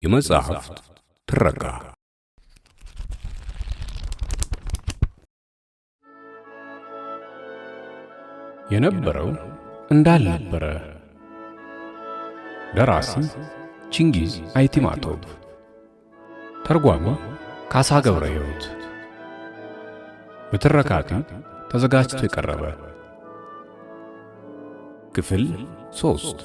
የመጽሐፍት ትረካ የነበረው እንዳልነበረ። ደራሲ ቺንጊዝ አይቲማቶቭ፣ ተርጓሚ ካሳ ገብረ ሕይወት። በትረካቲ ተዘጋጅቶ የቀረበ ክፍል 3።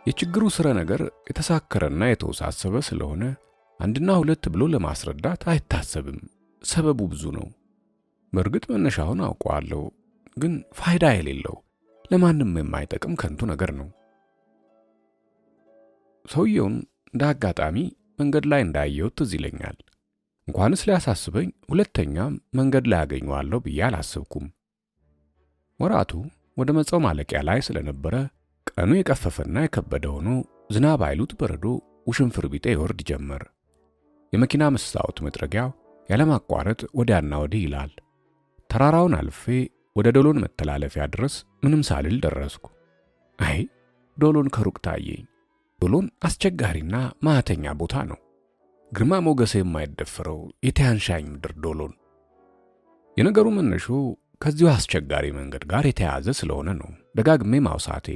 የችግሩ ስረ ነገር የተሳከረና የተወሳሰበ ስለሆነ አንድና ሁለት ብሎ ለማስረዳት አይታሰብም። ሰበቡ ብዙ ነው። በእርግጥ መነሻውን አውቀዋለሁ፣ ግን ፋይዳ የሌለው ለማንም የማይጠቅም ከንቱ ነገር ነው። ሰውየውን እንደ አጋጣሚ መንገድ ላይ እንዳየሁት ትዝ ይለኛል። እንኳንስ ሊያሳስበኝ ሁለተኛም መንገድ ላይ አገኘዋለሁ ብዬ አላሰብኩም። ወራቱ ወደ መጸው ማለቂያ ላይ ስለነበረ ቀኑ የቀፈፈና የከበደ ሆኖ ዝናብ አይሉት በረዶ ውሽንፍር ቢጤ ይወርድ ጀመር። የመኪና መስታወት መጥረጊያው ያለማቋረጥ ወዲያና ወዲህ ይላል። ተራራውን አልፌ ወደ ዶሎን መተላለፊያ ድረስ ምንም ሳልል ደረስኩ። አይ ዶሎን ከሩቅ ታየኝ። ዶሎን አስቸጋሪና ማህተኛ ቦታ ነው። ግርማ ሞገሴ የማይደፈረው የቲያንሻኝ ምድር ዶሎን። የነገሩ መነሾ ከዚሁ አስቸጋሪ መንገድ ጋር የተያያዘ ስለሆነ ነው ደጋግሜ ማውሳቴ።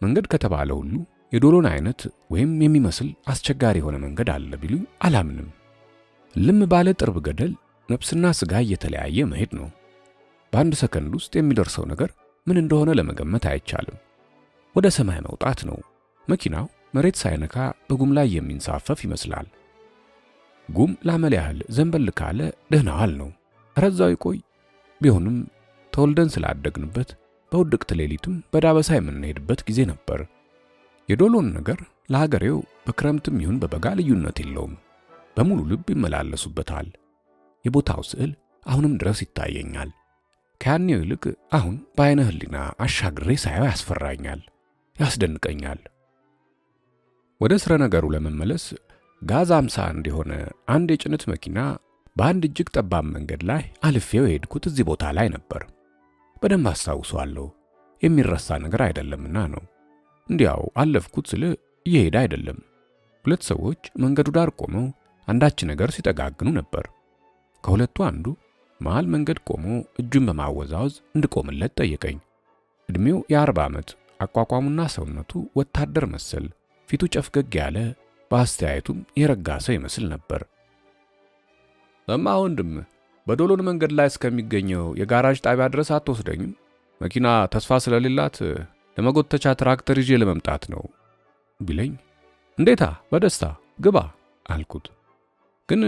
መንገድ ከተባለ ሁሉ የዶሎን አይነት ወይም የሚመስል አስቸጋሪ የሆነ መንገድ አለ ቢሉኝ አላምንም። ልም ባለ ጥርብ ገደል ነፍስና ስጋ እየተለያየ መሄድ ነው። በአንድ ሰከንድ ውስጥ የሚደርሰው ነገር ምን እንደሆነ ለመገመት አይቻልም። ወደ ሰማይ መውጣት ነው። መኪናው መሬት ሳይነካ በጉም ላይ የሚንሳፈፍ ይመስላል። ጉም ላመል ያህል ዘንበል ካለ ደህናዋል ነው። ረዛው ይቆይ። ቢሆንም ተወልደን ስላደግንበት በውድቅት ሌሊትም በዳበሳ የምንሄድበት ጊዜ ነበር። የዶሎን ነገር ለሀገሬው በክረምትም ይሁን በበጋ ልዩነት የለውም። በሙሉ ልብ ይመላለሱበታል። የቦታው ስዕል አሁንም ድረስ ይታየኛል። ከያኔው ይልቅ አሁን በአይነ ህሊና አሻግሬ ሳየው ያስፈራኛል፣ ያስደንቀኛል። ወደ ስረ ነገሩ ለመመለስ ጋዝ 50 እንደሆነ አንድ የጭነት መኪና በአንድ እጅግ ጠባብ መንገድ ላይ አልፌው የሄድኩት እዚህ ቦታ ላይ ነበር። በደንብ አስታውሰዋለሁ። የሚረሳ ነገር አይደለምና ነው። እንዲያው አለፍኩት ስለ እየሄደ አይደለም። ሁለት ሰዎች መንገዱ ዳር ቆመው አንዳች ነገር ሲጠጋግኑ ነበር። ከሁለቱ አንዱ መሃል መንገድ ቆሞ እጁን በማወዛወዝ እንድቆምለት ጠየቀኝ። እድሜው የ40 ዓመት፣ አቋቋሙና ሰውነቱ ወታደር መሰል፣ ፊቱ ጨፍገግ ያለ፣ በአስተያየቱም የረጋ ሰው ይመስል ነበር። ሰማ ወንድም፣ በዶሎን መንገድ ላይ እስከሚገኘው የጋራዥ ጣቢያ ድረስ አትወስደኝም? መኪና ተስፋ ስለሌላት ለመጎተቻ ትራክተር ይዤ ለመምጣት ነው ቢለኝ፣ እንዴታ በደስታ ግባ አልኩት። ግን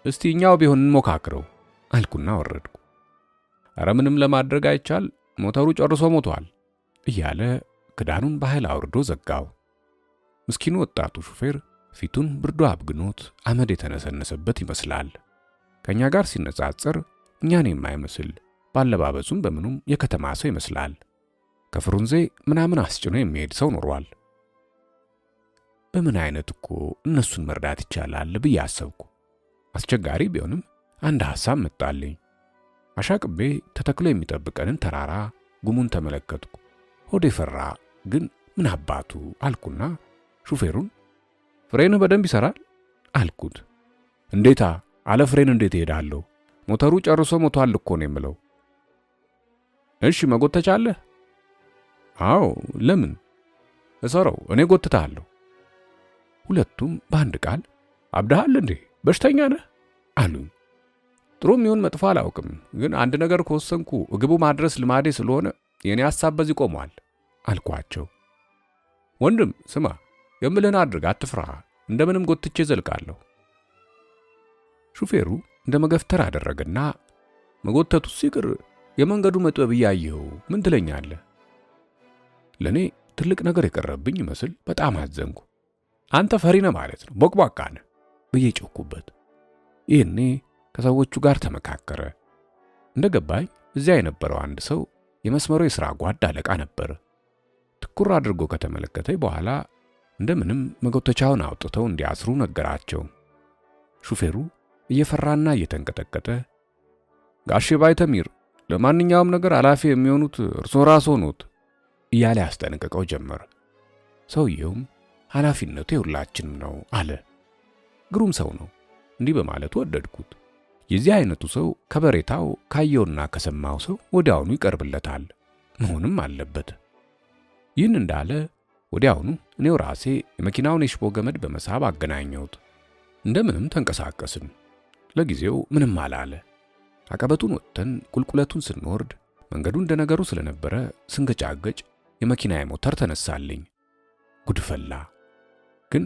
እስቲ እኛው ቢሆን እንሞካክረው አልኩና ወረድኩ። ኧረ ምንም ለማድረግ አይቻል፣ ሞተሩ ጨርሶ ሞቷል እያለ ክዳኑን በኃይል አውርዶ ዘጋው። ምስኪኑ ወጣቱ ሹፌር ፊቱን ብርዶ አብግኖት አመድ የተነሰነሰበት ይመስላል። ከኛ ጋር ሲነጻጸር እኛን የማይመስል ባለባበሱም በምኑም የከተማ ሰው ይመስላል። ከፍሩንዜ ምናምን አስጭኖ የሚሄድ ሰው ኖሯል። በምን አይነት እኮ እነሱን መርዳት ይቻላል ብዬ አሰብኩ። አስቸጋሪ ቢሆንም አንድ ሐሳብ መጣልኝ። አሻቅቤ ተተክሎ የሚጠብቀንን ተራራ ጉሙን ተመለከትኩ። ሆዴ ፈራ። ግን ምን አባቱ አልኩና ሹፌሩን ፍሬንህ በደንብ ይሰራል አልኩት። እንዴታ አለ ፍሬን እንዴት እሄዳለሁ? ሞተሩ ጨርሶ ሞቷል እኮ ነው የምለው። እሺ መጎተቻ አለ? አዎ ለምን? እሰረው፣ እኔ ጎትታለሁ። ሁለቱም በአንድ ቃል አብደሃል እንዴ? በሽተኛ ነህ አሉኝ። ጥሩም ይሁን መጥፎ አላውቅም፣ ግን አንድ ነገር ከወሰንኩ እግቡ ማድረስ ልማዴ ስለሆነ የኔ ሐሳብ በዚህ ቆሟል አልኳቸው። ወንድም ስማ፣ የምልህን አድርግ፣ አትፍራ። እንደምንም ጎትቼ ዘልቃለሁ። ሹፌሩ እንደ መገፍተር አደረገና መጎተቱ ሲቅር የመንገዱ መጥበብ እያየኸው ምን ትለኛለህ? ለኔ ትልቅ ነገር የቀረብኝ ይመስል በጣም አዘንኩ። አንተ ፈሪ ነህ ማለት ነው፣ ቦቅቧቃ ነህ ብዬ ጮኩበት። ይህኔ ከሰዎቹ ጋር ተመካከረ። እንደገባኝ እዚያ የነበረው አንድ ሰው የመስመሩ የሥራ ጓድ አለቃ ነበር። ትኩር አድርጎ ከተመለከተኝ በኋላ እንደምንም መጎተቻውን አውጥተው እንዲያስሩ ነገራቸው። ሹፌሩ እየፈራና እየተንቀጠቀጠ ጋሼ ባይተሚር ለማንኛውም ነገር ኃላፊ የሚሆኑት እርስዎ ራስዎ ኖት እያለ ያስጠነቅቀው ጀመር። ሰውየውም ኃላፊነቱ የሁላችንም ነው አለ። ግሩም ሰው ነው። እንዲህ በማለቱ ወደድኩት። የዚህ አይነቱ ሰው ከበሬታው ካየውና ከሰማው ሰው ወዲያውኑ ይቀርብለታል፣ መሆንም አለበት። ይህን እንዳለ ወዲያውኑ እኔው ራሴ የመኪናውን የሽቦ ገመድ በመሳብ አገናኘሁት። እንደምንም ተንቀሳቀስን። ለጊዜው ምንም አላለ። አቀበቱን ወጥተን ቁልቁለቱን ስንወርድ መንገዱ እንደነገሩ ስለነበረ ስንገጫገጭ የመኪናዬ ሞተር ተነሳልኝ። ጉድፈላ። ግን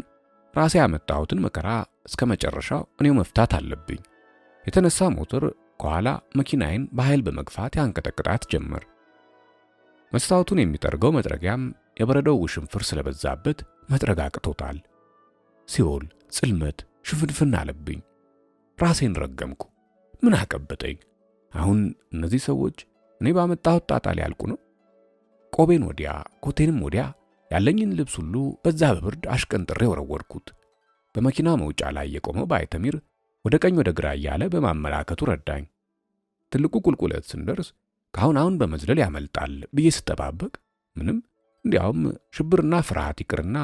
ራሴ ያመጣሁትን መከራ እስከ መጨረሻው እኔው መፍታት አለብኝ። የተነሳ ሞተር ከኋላ መኪናዬን በኃይል በመግፋት ያንቀጠቅጣት ጀመር። መስታወቱን የሚጠርገው መጥረጊያም የበረዶው ውሽንፍር ስለበዛበት መጥረግ አቅቶታል። ሲኦል፣ ጽልመት ሽፍንፍን አለብኝ። ራሴን ረገምኩ። ምን አቀበጠኝ? አሁን እነዚህ ሰዎች እኔ ባመጣሁት ጣጣ ሊያልቁ ነው። ቆቤን ወዲያ ኮቴንም ወዲያ ያለኝን ልብስ ሁሉ በዛ በብርድ አሽቀንጥሬ ወረወርኩት። በመኪና መውጫ ላይ የቆመው ባይተሚር ወደ ቀኝ ወደ ግራ እያለ በማመላከቱ ረዳኝ። ትልቁ ቁልቁለት ስንደርስ አሁን በመዝለል ያመልጣል ብዬ ስጠባበቅ ምንም፣ እንዲያውም ሽብርና ፍርሃት ይቅርና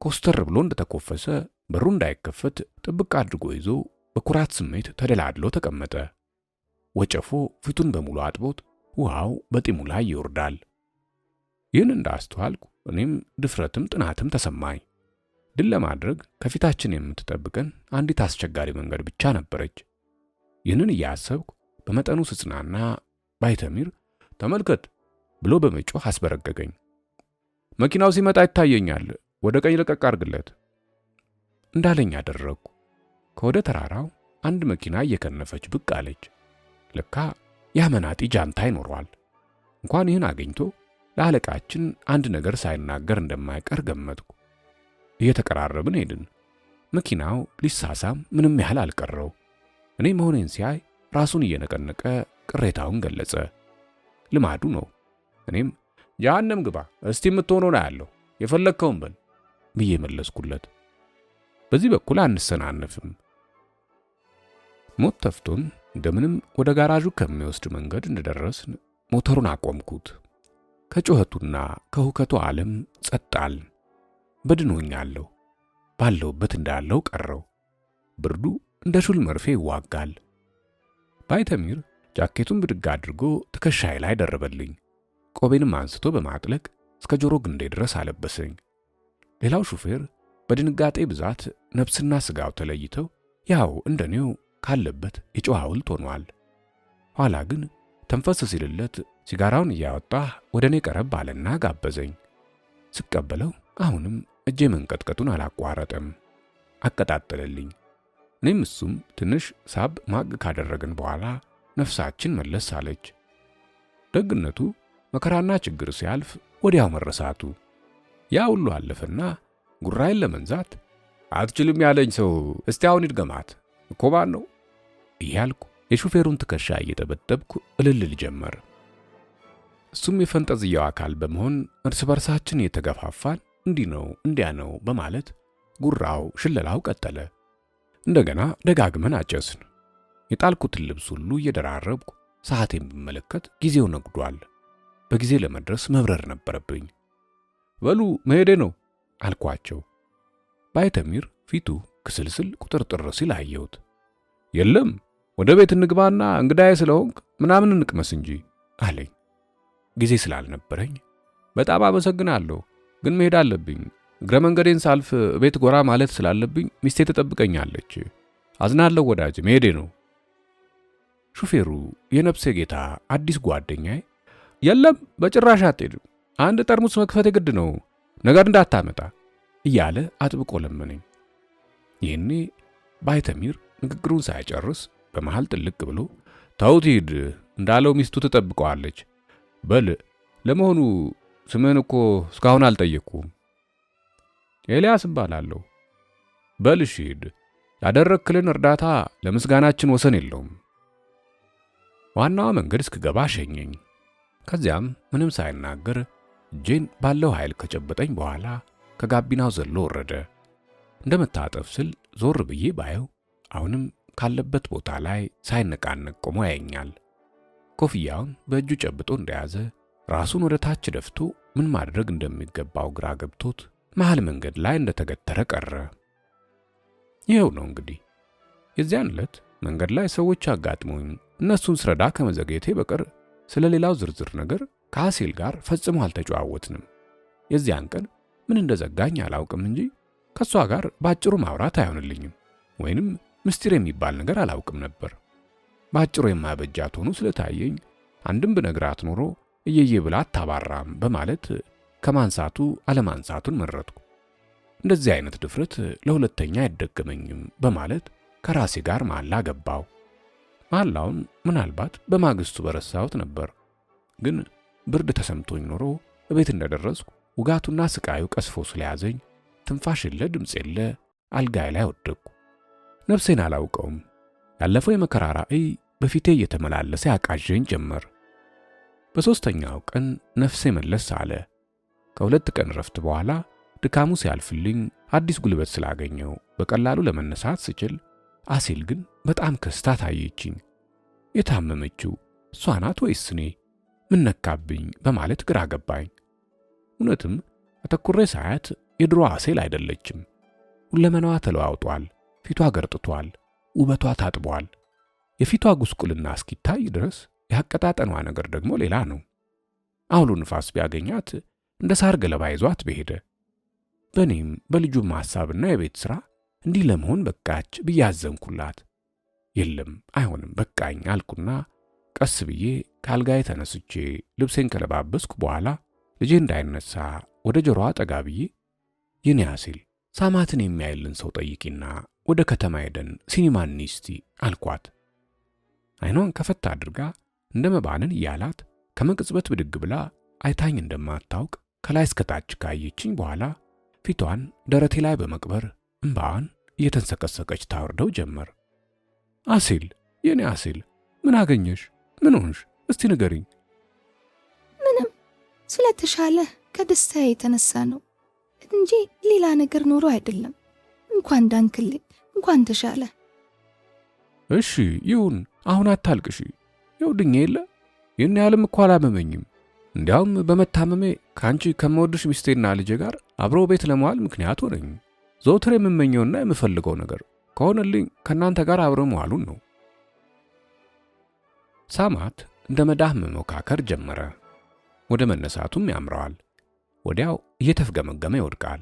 ኮስተር ብሎ እንደተኮፈሰ በሩ እንዳይከፈት ጥብቅ አድርጎ ይዞ በኩራት ስሜት ተደላድሎ ተቀመጠ። ወጨፎ ፊቱን በሙሉ አጥቦት ውሃው በጢሙ ላይ ይወርዳል። ይህን እንዳስተዋልኩ እኔም ድፍረትም ጥናትም ተሰማኝ። ድል ለማድረግ ከፊታችን የምትጠብቀን አንዲት አስቸጋሪ መንገድ ብቻ ነበረች። ይህንን እያሰብኩ በመጠኑ ስጽናና ባይተሚር ተመልከት ብሎ በመጮህ አስበረገገኝ። መኪናው ሲመጣ ይታየኛል፣ ወደ ቀኝ ለቀቅ አድርግለት እንዳለኝ አደረግኩ። ከወደ ተራራው አንድ መኪና እየከነፈች ብቅ አለች። ለካ ያመናጢ ጃንታ ይኖረዋል። እንኳን ይህን አገኝቶ ለአለቃችን አንድ ነገር ሳይናገር እንደማይቀር ገመትኩ። እየተቀራረብን ሄድን። መኪናው ሊሳሳም ምንም ያህል አልቀረው። እኔ መሆኔን ሲያይ ራሱን እየነቀነቀ ቅሬታውን ገለጸ። ልማዱ ነው። እኔም ጀሃነም ግባ እስቲ የምትሆነው ነው ያለው የፈለግከውን በል ብዬ መለስኩለት። በዚህ በኩል አንሰናነፍም። ሞት ተፍቶን እንደምንም ወደ ጋራዡ ከሚወስድ መንገድ እንደደረስን ሞተሩን አቆምኩት። ከጩኸቱና ከሁከቱ ዓለም ጸጣል። በድኖኛለሁ። ባለውበት እንዳለው ቀረው። ብርዱ እንደ ሹል መርፌ ይዋጋል። ባይተሚር ጃኬቱን ብድግ አድርጎ ትከሻዬ ላይ ደረበልኝ። ቆቤንም አንስቶ በማጥለቅ እስከ ጆሮ ግንዴ ድረስ አለበሰኝ። ሌላው ሹፌር በድንጋጤ ብዛት ነፍስና ስጋው ተለይተው ያው እንደኔው ካለበት የጨዋ ሐውልት ሆኗል። ኋላ ግን ተንፈስ ሲልለት ሲጋራውን እያወጣ ወደ እኔ ቀረብ አለና ጋበዘኝ። ስቀበለው አሁንም እጄ መንቀጥቀጡን አላቋረጠም። አቀጣጠለልኝ። እኔም እሱም ትንሽ ሳብ ማግ ካደረግን በኋላ ነፍሳችን መለስ አለች። ደግነቱ መከራና ችግር ሲያልፍ ወዲያው መረሳቱ። ያ ሁሉ አለፈና ጉራይን ለመንዛት አትችልም ያለኝ ሰው እስቲ አሁን ይድገማት እኮ ማን ነው እያልኩ የሹፌሩን ትከሻ እየጠበጠብኩ እልል ጀመር። እሱም የፈንጠዝያው አካል በመሆን እርስ በርሳችን የተገፋፋን እንዲህ ነው እንዲያ ነው በማለት ጉራው ሽለላው ቀጠለ። እንደገና ደጋግመን አጨስን። የጣልኩትን ልብስ ሁሉ እየደራረብኩ ሰዓቴን ብመለከት ጊዜው ነግዷል። በጊዜ ለመድረስ መብረር ነበረብኝ። በሉ መሄዴ ነው አልኳቸው። ባይተሚር ፊቱ ክስልስል ቁጥርጥር ሲል አየሁት። የለም ወደ ቤት እንግባና እንግዳዬ ስለሆንክ ምናምን እንቅመስ እንጂ አለኝ። ጊዜ ስላልነበረኝ በጣም አመሰግናለሁ፣ ግን መሄድ አለብኝ። እግረ መንገዴን ሳልፍ ቤት ጎራ ማለት ስላለብኝ ሚስቴ ትጠብቀኛለች። አዝናለሁ ወዳጅ፣ መሄዴ ነው። ሹፌሩ የነፍሴ ጌታ አዲስ ጓደኛዬ የለም በጭራሽ አትሄድም፣ አንድ ጠርሙስ መክፈት የግድ ነው፣ ነገር እንዳታመጣ እያለ አጥብቆ ለመነኝ። ይህኔ ባይተሚር ንግግሩን ሳይጨርስ በመሃል ጥልቅ ብሎ ተውት ሂድ እንዳለው ሚስቱ ትጠብቀዋለች። በል ለመሆኑ ስምህን እኮ እስካሁን አልጠየቅኩም። ኤልያስ እባላለሁ። በል እሺ ሂድ፣ ያደረክልን እርዳታ ለምስጋናችን ወሰን የለውም። ዋናዋ መንገድ እስክገባ ሸኘኝ። ከዚያም ምንም ሳይናገር እጄን ባለው ኃይል ከጨበጠኝ በኋላ ከጋቢናው ዘሎ ወረደ። እንደመታጠፍ ስል ዞር ብዬ ባየው አሁንም ካለበት ቦታ ላይ ሳይነቃነቅ ቆሞ ያየኛል። ኮፍያውን በእጁ ጨብጦ እንደያዘ ራሱን ወደ ታች ደፍቶ ምን ማድረግ እንደሚገባው ግራ ገብቶት መሃል መንገድ ላይ እንደተገተረ ቀረ። ይኸው ነው እንግዲህ። የዚያን ዕለት መንገድ ላይ ሰዎች አጋጥመውኝ እነሱን ስረዳ ከመዘግየቴ በቀር ስለሌላው ዝርዝር ነገር ከአሴል ጋር ፈጽሞ አልተጨዋወትንም። የዚያን ቀን ምን እንደዘጋኝ አላውቅም እንጂ ከሷ ጋር ባጭሩ ማውራት አይሆንልኝም፣ ወይንም ምስጢር የሚባል ነገር አላውቅም ነበር። ባጭሩ የማያበጃት ሆኖ ስለታየኝ አንድም ብነግራት ኖሮ እየየ ብላ አታባራም በማለት ከማንሳቱ አለማንሳቱን መረጥኩ። እንደዚህ አይነት ድፍረት ለሁለተኛ አይደገመኝም በማለት ከራሴ ጋር መሐላ ገባው። መሐላውን ምናልባት በማግስቱ በረሳሁት ነበር። ግን ብርድ ተሰምቶኝ ኖሮ እቤት እንደደረስኩ ውጋቱና ስቃዩ ቀስፎ ስለያዘኝ ትንፋሽ የለ ድምፅ የለ አልጋይ ላይ ወደቅኩ። ነፍሴን አላውቀውም። ያለፈው የመከራ ራእይ በፊቴ እየተመላለሰ ያቃዠኝ ጀመር። በሦስተኛው ቀን ነፍሴ መለስ አለ። ከሁለት ቀን ረፍት በኋላ ድካሙ ሲያልፍልኝ አዲስ ጉልበት ስላገኘው በቀላሉ ለመነሳት ስችል፣ አሴል ግን በጣም ከስታ ታየችኝ። የታመመችው እሷ ናት ወይስ እኔ? ምን ነካብኝ በማለት ግራ ገባኝ። እውነትም አተኩሬ ሳያት የድሮ አሴል አይደለችም። ሁለመናዋ ተለዋውጧል። ፊቷ ገርጥቷል። ውበቷ ታጥቧል። የፊቷ ጉስቁልና እስኪታይ ድረስ ያቀጣጠኗ ነገር ደግሞ ሌላ ነው። አውሎ ንፋስ ቢያገኛት እንደ ሳር ገለባ ይዟት በሄደ። በእኔም በልጁም ሐሳብና የቤት ሥራ እንዲህ ለመሆን በቃች ብዬ አዘንኩላት። የለም አይሆንም በቃኝ አልኩና ቀስ ብዬ ካልጋዬ ተነስቼ ልብሴን ከለባበስኩ በኋላ ልጄ እንዳይነሳ ወደ ጆሮዋ ጠጋ ብዬ የኔ አሴል ሳማትን የሚያይልን ሰው ጠይቂና ወደ ከተማ ሄደን ሲኒማ እንይ እስቲ አልኳት። አይኗን ከፈት አድርጋ እንደ መባንን እያላት ከመቅጽበት ብድግ ብላ አይታኝ እንደማታውቅ ከላይ እስከታች ካየችኝ በኋላ ፊቷን ደረቴ ላይ በመቅበር እምባዋን እየተንሰቀሰቀች ታወርደው ጀመር። አሴል የኔ አሴል ምን አገኘሽ? ምን ሆንሽ? እስቲ ንገሪኝ። ምንም ስለተሻለ ከደስታ የተነሳ ነው እንጂ ሌላ ነገር ኖሮ አይደለም። እንኳን ዳንክልኝ፣ እንኳን ተሻለ። እሺ ይሁን፣ አሁን አታልቅሺ። ይውድኝ የለ ይህን ያህልም እኮ አላመመኝም። እንዲያውም በመታመሜ ከአንቺ ከመወድሽ ሚስቴና ልጄ ጋር አብሮ ቤት ለመዋል ምክንያት ሆነኝ። ዘውትር የምመኘውና የምፈልገው ነገር ከሆነልኝ ከእናንተ ጋር አብረ መዋሉን ነው። ሳማት እንደ መዳህ መሞካከር ጀመረ። ወደ መነሳቱም ያምረዋል። ወዲያው እየተፍገመገመ ይወድቃል።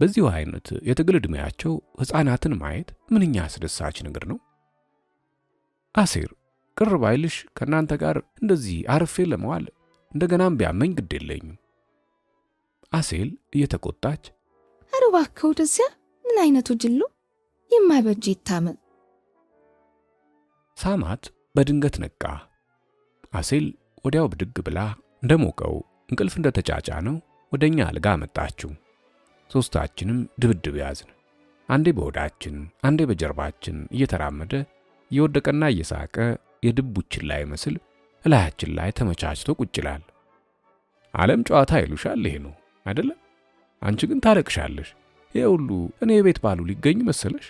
በዚሁ አይነት የትግል ዕድሜያቸው ሕፃናትን ማየት ምንኛ አስደሳች ነገር ነው። አሴር ቅር ባይልሽ ከእናንተ ጋር እንደዚህ አርፌ ለመዋል እንደገናም ቢያመኝ ግድ የለኝም። አሴል እየተቆጣች ኧረ እባክህ ወደዚያ፣ ምን አይነቱ ጅሎ የማይበጅ ይታመን። ሳማት በድንገት ነቃ። አሴል ወዲያው ብድግ ብላ እንደሞቀው እንቅልፍ እንደተጫጫነው ወደኛ አልጋ መጣችው። ሶስታችንም ድብድብ ያዝን። አንዴ በሆዳችን አንዴ በጀርባችን እየተራመደ እየወደቀና እየሳቀ የድቡችን ላይ መስል እላያችን ላይ ተመቻችቶ ቁጭ ይላል። ዓለም ጨዋታ ይሉሻል ይሄ ነው አይደለም? አንቺ ግን ታለቅሻለሽ። ይሄ ሁሉ እኔ ቤት ባሉ ሊገኝ መሰለሽ?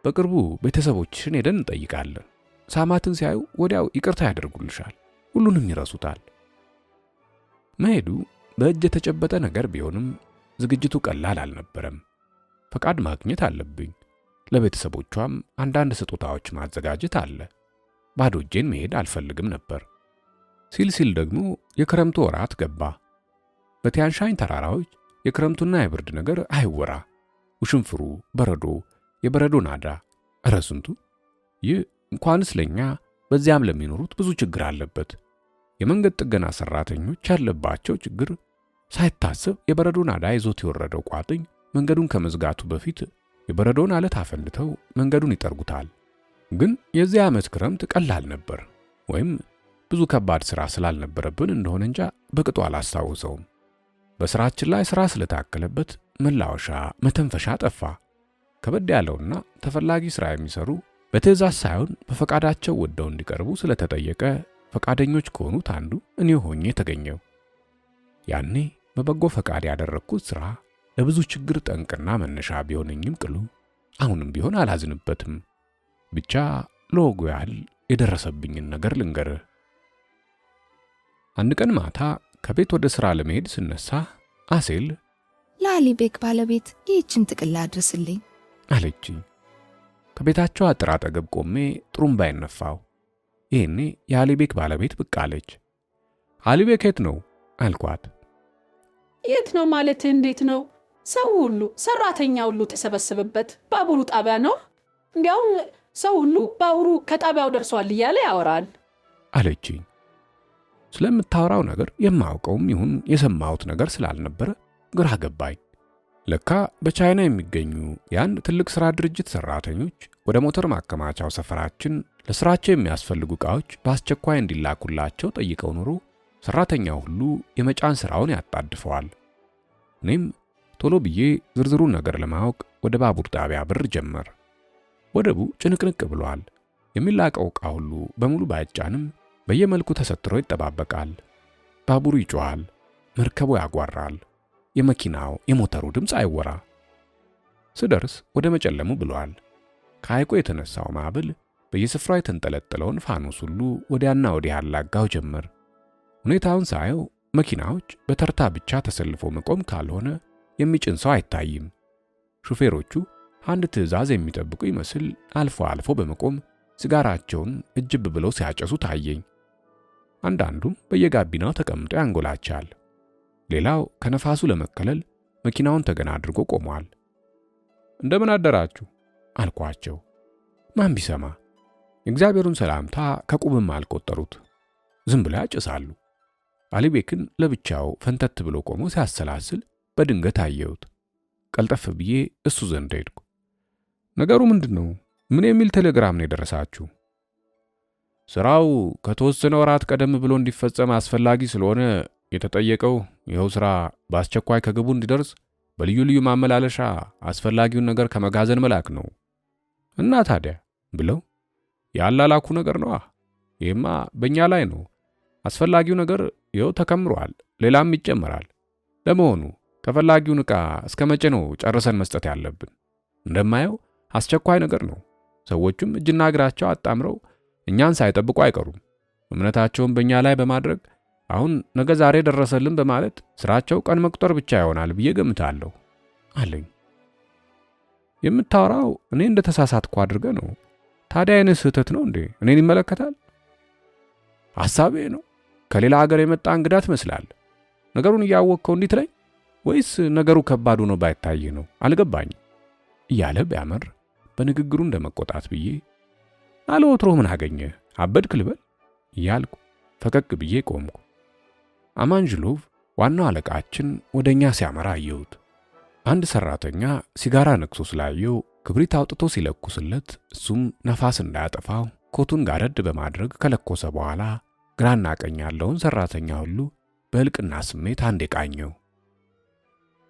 በቅርቡ ቤተሰቦችሽን ሄደን እንጠይቃለን። ሳማትን ሲያዩ ወዲያው ይቅርታ ያደርጉልሻል፣ ሁሉንም ይረሱታል። መሄዱ በእጅ የተጨበጠ ነገር ቢሆንም ዝግጅቱ ቀላል አልነበረም። ፈቃድ ማግኘት አለብኝ። ለቤተሰቦቿም አንዳንድ ስጦታዎች ማዘጋጀት አለ። ባዶ እጄን መሄድ አልፈልግም ነበር። ሲል ደግሞ የክረምቱ ወራት ገባ። በቲያንሻኝ ተራራዎች የክረምቱና የብርድ ነገር አይወራ። ውሽንፍሩ፣ በረዶ፣ የበረዶ ናዳ፣ እረ ስንቱ! ይህ እንኳንስ ለኛ በዚያም ለሚኖሩት ብዙ ችግር አለበት። የመንገድ ጥገና ሰራተኞች ያለባቸው ችግር ሳይታሰብ የበረዶ ናዳ ይዞት የወረደው ቋጥኝ መንገዱን ከመዝጋቱ በፊት የበረዶን አለት አፈንድተው መንገዱን ይጠርጉታል። ግን የዚህ ዓመት ክረምት ቀላል ነበር፣ ወይም ብዙ ከባድ ሥራ ስላልነበረብን እንደሆነ እንጃ በቅጡ አላስታውሰውም። በሥራችን ላይ ሥራ ስለታከለበት መላወሻ መተንፈሻ ጠፋ። ከበድ ያለውና ተፈላጊ ሥራ የሚሰሩ በትዕዛዝ ሳይሆን በፈቃዳቸው ወደው እንዲቀርቡ ስለተጠየቀ ፈቃደኞች ከሆኑት አንዱ እኔ ሆኜ ተገኘው። ያኔ በበጎ ፈቃድ ያደረግኩት ሥራ ለብዙ ችግር ጠንቅና መነሻ ቢሆነኝም ቅሉ አሁንም ቢሆን አላዝንበትም። ብቻ ለወጉ ያህል የደረሰብኝን ነገር ልንገርህ። አንድ ቀን ማታ ከቤት ወደ ሥራ ለመሄድ ስነሳ አሴል ለአሊቤክ ባለቤት ይህችን ጥቅል አድርስልኝ አለችኝ። ከቤታቸው አጥር አጠገብ ቆሜ ጥሩምባዬን ነፋው። ይህኔ የአሊቤክ ባለቤት ብቅ አለች። አሊቤክ የት ነው አልኳት። የት ነው ማለት እንዴት ነው? ሰው ሁሉ ሰራተኛ ሁሉ ተሰበሰበበት ባቡሩ ጣቢያ ነው። እንዲያውም ሰው ሁሉ ባቡሩ ከጣቢያው ደርሷል እያለ ያወራል አለችኝ። ስለምታወራው ነገር የማውቀውም ይሁን የሰማሁት ነገር ስላልነበረ ግራ ገባኝ። ለካ በቻይና የሚገኙ የአንድ ትልቅ ሥራ ድርጅት ሰራተኞች ወደ ሞተር ማከማቻው ሰፈራችን ለሥራቸው የሚያስፈልጉ ዕቃዎች በአስቸኳይ እንዲላኩላቸው ጠይቀው ኖሮ ሰራተኛው ሁሉ የመጫን ሥራውን ያጣድፈዋል። እኔም ቶሎ ብዬ ዝርዝሩን ነገር ለማወቅ ወደ ባቡር ጣቢያ ብር ጀመር። ወደቡ ጭንቅንቅ ብሏል። የሚላቀው ዕቃ ሁሉ በሙሉ ባይጫንም በየመልኩ ተሰትሮ ይጠባበቃል። ባቡሩ ይጮኻል፣ መርከቡ ያጓራል። የመኪናው የሞተሩ ድምፅ አይወራ። ስደርስ ወደ መጨለሙ ብሏል። ከሐይቁ የተነሳው ማዕበል በየስፍራው የተንጠለጠለውን ፋኖስ ሁሉ ወዲያና ወዲህ አላጋው ጀመር። ሁኔታውን ሳየው መኪናዎች በተርታ ብቻ ተሰልፎ መቆም ካልሆነ የሚጭን ሰው አይታይም። ሹፌሮቹ አንድ ትዕዛዝ የሚጠብቁ ይመስል አልፎ አልፎ በመቆም ሲጋራቸውን እጅብ ብለው ሲያጨሱ ታየኝ። አንዳንዱም በየጋቢናው ተቀምጦ ያንጎላቻል። ሌላው ከነፋሱ ለመከለል መኪናውን ተገና አድርጎ ቆሟል። እንደምን አደራችሁ አልኳቸው። ማን ቢሰማ የእግዚአብሔሩን ሰላምታ ከቁብም አልቆጠሩት። ዝም ብለው ያጭሳሉ። አሊቤክን ለብቻው ፈንተት ብሎ ቆሞ ሲያሰላስል በድንገት አየሁት። ቀልጠፍ ብዬ እሱ ዘንድ ሄድኩ። ነገሩ ምንድነው? ምን የሚል ቴሌግራም ነው የደረሳችሁ? ስራው ከተወሰነ ወራት ቀደም ብሎ እንዲፈጸም አስፈላጊ ስለሆነ የተጠየቀው ይኸው ስራ በአስቸኳይ ከግቡ እንዲደርስ በልዩ ልዩ ማመላለሻ አስፈላጊውን ነገር ከመጋዘን መላክ ነው። እና ታዲያ ብለው ያላላኩ ነገር ነዋ። ይሄማ በእኛ ላይ ነው። አስፈላጊው ነገር ይኸው ተከምሯል፣ ሌላም ይጨመራል። ለመሆኑ ተፈላጊውን ዕቃ እስከ መቼ ነው ጨርሰን መስጠት ያለብን? እንደማየው አስቸኳይ ነገር ነው። ሰዎቹም እጅና እግራቸው አጣምረው እኛን ሳይጠብቁ አይቀሩም። እምነታቸውን በእኛ ላይ በማድረግ አሁን ነገ ዛሬ ደረሰልን በማለት ስራቸው ቀን መቁጠር ብቻ ይሆናል ብዬ ገምታለሁ አለኝ። የምታወራው እኔ እንደተሳሳትኩ አድርገህ ነው። ታዲያ አይነት ስህተት ነው እንዴ? እኔን ይመለከታል? ሐሳቤ ነው። ከሌላ ሀገር የመጣ እንግዳ ትመስላለህ። ነገሩን እያወቅከው እንዲት ላይ ወይስ ነገሩ ከባድ ሆኖ ባይታይህ ነው? አልገባኝም እያለ ቢያመር በንግግሩ እንደመቆጣት ብዬ አለወትሮ ምን አገኘህ አበድክ ልበል እያልኩ ፈቀቅ ብዬ ቆምኩ። አማንጅሎቭ ዋናው አለቃችን ወደኛ ሲያመራ አየሁት። አንድ ሰራተኛ ሲጋራ ነክሶ ስላየው ክብሪት አውጥቶ ሲለኩስለት እሱም ነፋስ እንዳያጠፋው ኮቱን ጋረድ በማድረግ ከለኮሰ በኋላ ግራና ቀኝ ያለውን ሰራተኛ ሁሉ በእልቅና ስሜት አንዴ ቃኘው።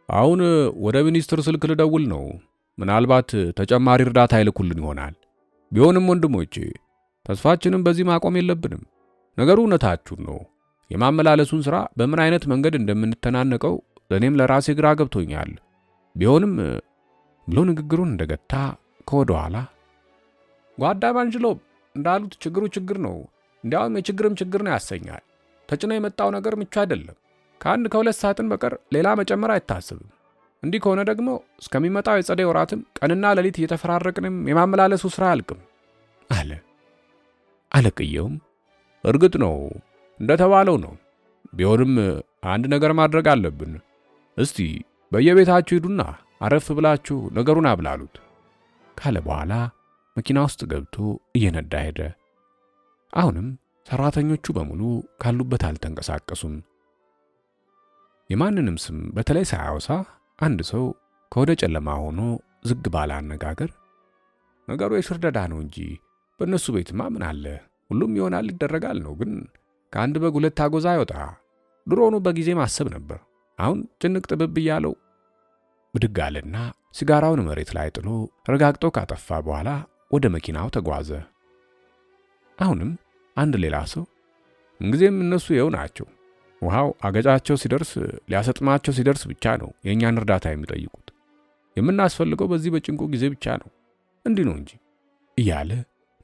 አሁን ወደ ሚኒስትር ስልክ ልደውል ነው። ምናልባት ተጨማሪ እርዳታ ይልኩልን ይሆናል። ቢሆንም ወንድሞቼ ተስፋችንን በዚህ ማቆም የለብንም። ነገሩ እውነታችሁን ነው። የማመላለሱን ሥራ በምን አይነት መንገድ እንደምንተናነቀው ለእኔም ለራሴ ግራ ገብቶኛል። ቢሆንም ብሎ ንግግሩን እንደገታ ከወደ ኋላ ጓዳ አማንጅሎቭ እንዳሉት ችግሩ ችግር ነው፣ እንዲያውም የችግርም ችግር ነው ያሰኛል። ተጭኖ የመጣው ነገር ምቹ አይደለም። ከአንድ ከሁለት ሳጥን በቀር ሌላ መጨመር አይታሰብም። እንዲህ ከሆነ ደግሞ እስከሚመጣው የጸደይ ወራትም ቀንና ሌሊት እየተፈራረቅንም የማመላለሱ ሥራ አያልቅም አለ። አለቅየውም እርግጥ ነው እንደተባለው ነው። ቢሆንም አንድ ነገር ማድረግ አለብን። እስቲ በየቤታችሁ ሂዱና አረፍ ብላችሁ ነገሩን አብላሉት ካለ በኋላ መኪና ውስጥ ገብቶ እየነዳ ሄደ። አሁንም ሰራተኞቹ በሙሉ ካሉበት አልተንቀሳቀሱም። የማንንም ስም በተለይ ሳያወሳ አንድ ሰው ከወደ ጨለማ ሆኖ ዝግ ባለ አነጋገር ነገሩ የሽርደዳ ነው እንጂ በእነሱ ቤትማ ምን አለ? ሁሉም ይሆናል ይደረጋል ነው። ግን ከአንድ በግ ሁለት አጎዛ አይወጣ። ድሮኑ በጊዜ ማሰብ ነበር። አሁን ጭንቅ ጥብብ እያለው ብድግ አለና ሲጋራውን መሬት ላይ ጥሎ ረጋግጦ ካጠፋ በኋላ ወደ መኪናው ተጓዘ። አሁንም አንድ ሌላ ሰው እንግዲህም እነሱ ይኸው ናቸው። ውሃው አገጫቸው ሲደርስ ሊያሰጥማቸው ሲደርስ ብቻ ነው የእኛን እርዳታ የሚጠይቁት። የምናስፈልገው በዚህ በጭንቁ ጊዜ ብቻ ነው። እንዲህ ነው እንጂ እያለ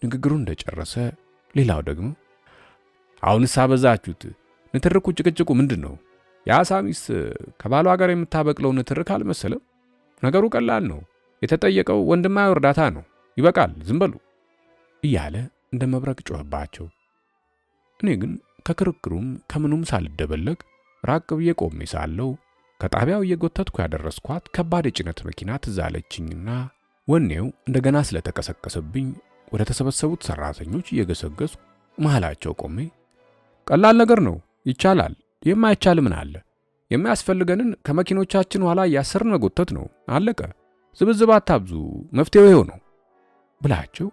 ንግግሩን እንደጨረሰ ሌላው ደግሞ አሁንስ አበዛችሁት፣ ንትርኩ ጭቅጭቁ ምንድን ነው? የአሳ ሚስት ከባሏ ጋር የምታበቅለው ንትርክ አልመሰለም? ነገሩ ቀላል ነው። የተጠየቀው ወንድማዊ እርዳታ ነው። ይበቃል፣ ዝም በሉ እያለ እንደ መብረቅ ጮኸባቸው። እኔ ግን ከክርክሩም ከምኑም ሳልደበለቅ ራቅ ብዬ ቆሜ ሳለው ከጣቢያው እየጎተትኩ ያደረስኳት ከባድ የጭነት መኪና ትዝ አለችኝና ወኔው እንደገና ስለተቀሰቀሰብኝ ወደ ተሰበሰቡት ሰራተኞች እየገሰገስኩ መሃላቸው ቆሜ ቀላል ነገር ነው፣ ይቻላል፣ የማይቻል ምን አለ? የሚያስፈልገንን ከመኪኖቻችን ኋላ እያሰርን መጎተት ነው፣ አለቀ። ዝብዝብ አታብዙ፣ መፍትሄው ይኸው ነው ብላቸው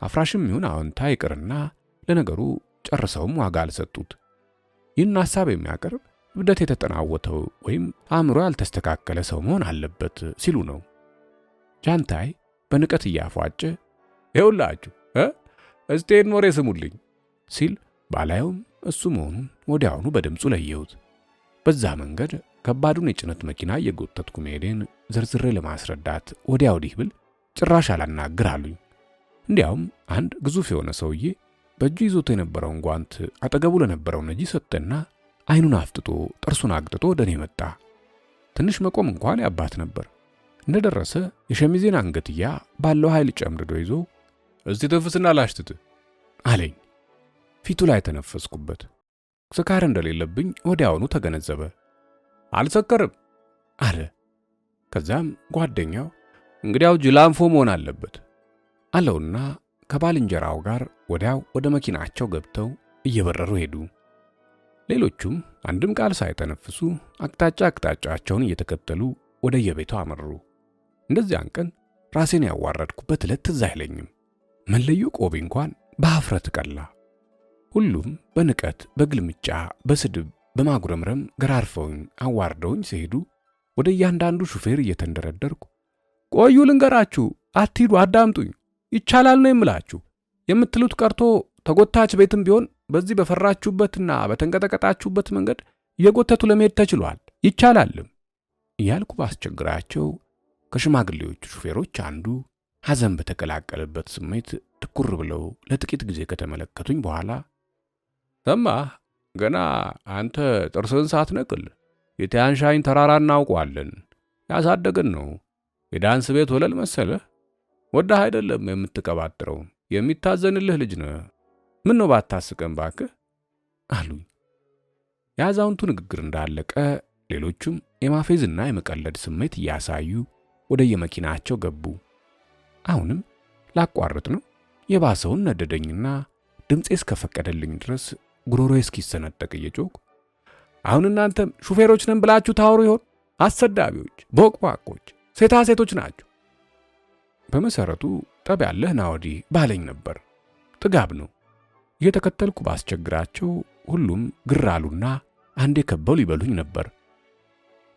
አፍራሽም ይሁን አዎንታ ይቅርና ለነገሩ ጨርሰውም ዋጋ አልሰጡት። ይህን ሐሳብ የሚያቀርብ እብደት የተጠናወተው ወይም አእምሮ ያልተስተካከለ ሰው መሆን አለበት ሲሉ ነው። ጃንታይ በንቀት እያፏጨ ይኸውላችሁ እስቲ ይህን ወሬ ስሙልኝ ሲል ባላየውም እሱ መሆኑን ወዲያውኑ በድምፁ ለየሁት። በዛ መንገድ ከባዱን የጭነት መኪና እየጎተትኩ መሄዴን ዝርዝሬ ለማስረዳት ወዲያ ወዲህ ብል ጭራሽ አላናግር አሉኝ። እንዲያውም አንድ ግዙፍ የሆነ ሰውዬ በእጁ ይዞት የነበረውን ጓንት አጠገቡ ለነበረው ነጂ ሰጠና አይኑን አፍጥጦ ጥርሱን አግጥጦ ወደ እኔ መጣ። ትንሽ መቆም እንኳን ያባት ነበር። እንደደረሰ የሸሚዜን አንገትያ ባለው ኃይል ጨምድዶ ይዞ እስቲ ተንፍስና ላሽትት አለኝ። ፊቱ ላይ ተነፈስኩበት። ስካር እንደሌለብኝ ወዲያውኑ ተገነዘበ። አልሰከርም አለ። ከዛም ጓደኛው እንግዲያው ጅላንፎ መሆን አለበት አለውና ከባልንጀራው ጋር ወዲያው ወደ መኪናቸው ገብተው እየበረሩ ሄዱ። ሌሎቹም አንድም ቃል ሳይተነፍሱ አቅጣጫቸውን እየተከተሉ ወደ የቤቱ አመሩ። እንደዚያን ቀን ራሴን ያዋረድኩበት ዕለት ትዝ አይለኝም። መለዮ ቆቤ እንኳን በአፍረት ቀላ። ሁሉም በንቀት፣ በግልምጫ፣ በስድብ፣ በማጉረምረም ገራርፈውኝ አዋርደውኝ ሲሄዱ ወደ እያንዳንዱ ሹፌር እየተንደረደርኩ ቆዩ ልንገራችሁ፣ አትሂዱ፣ አዳምጡኝ፣ ይቻላል ነው የምላችሁ። የምትሉት ቀርቶ ተጎታች ቤትም ቢሆን በዚህ በፈራችሁበትና በተንቀጠቀጣችሁበት መንገድ እየጎተቱ ለመሄድ ተችሏል፣ ይቻላልም እያልኩ ባስቸግራቸው ከሽማግሌዎቹ ሹፌሮች አንዱ ሐዘን በተቀላቀለበት ስሜት ትኩር ብለው ለጥቂት ጊዜ ከተመለከቱኝ በኋላ ሰማህ፣ ገና አንተ ጥርስህን ሳትነቅል የቲያንሻኝ ተራራ እናውቀዋለን፣ ያሳደገን ነው። የዳንስ ቤት ወለል መሰለህ? ወዳህ አይደለም የምትቀባጥረው፣ የሚታዘንልህ ልጅ ነህ። ምን ነው ባታስቀን ባክህ አሉኝ። የአዛውንቱ ንግግር እንዳለቀ ሌሎቹም የማፌዝና የመቀለድ ስሜት እያሳዩ ወደ የመኪናቸው ገቡ። አሁንም ላቋርጥ ነው የባሰውን ነደደኝና ድምፄ እስከፈቀደልኝ ድረስ ጉሮሮዬ እስኪሰነጠቅ እየጮኩ አሁን እናንተም ሹፌሮች ነን ብላችሁ ታወሩ ይሆን? አሰዳቢዎች፣ ቦቅቧቆች፣ ሴታ ሴቶች ናችሁ። በመሰረቱ ጠብ ያለህ ና ወዲህ ባለኝ ነበር። ጥጋብ ነው። እየተከተልኩ ባስቸግራቸው ሁሉም ግር አሉና አንዴ ከበው ሊበሉኝ ነበር።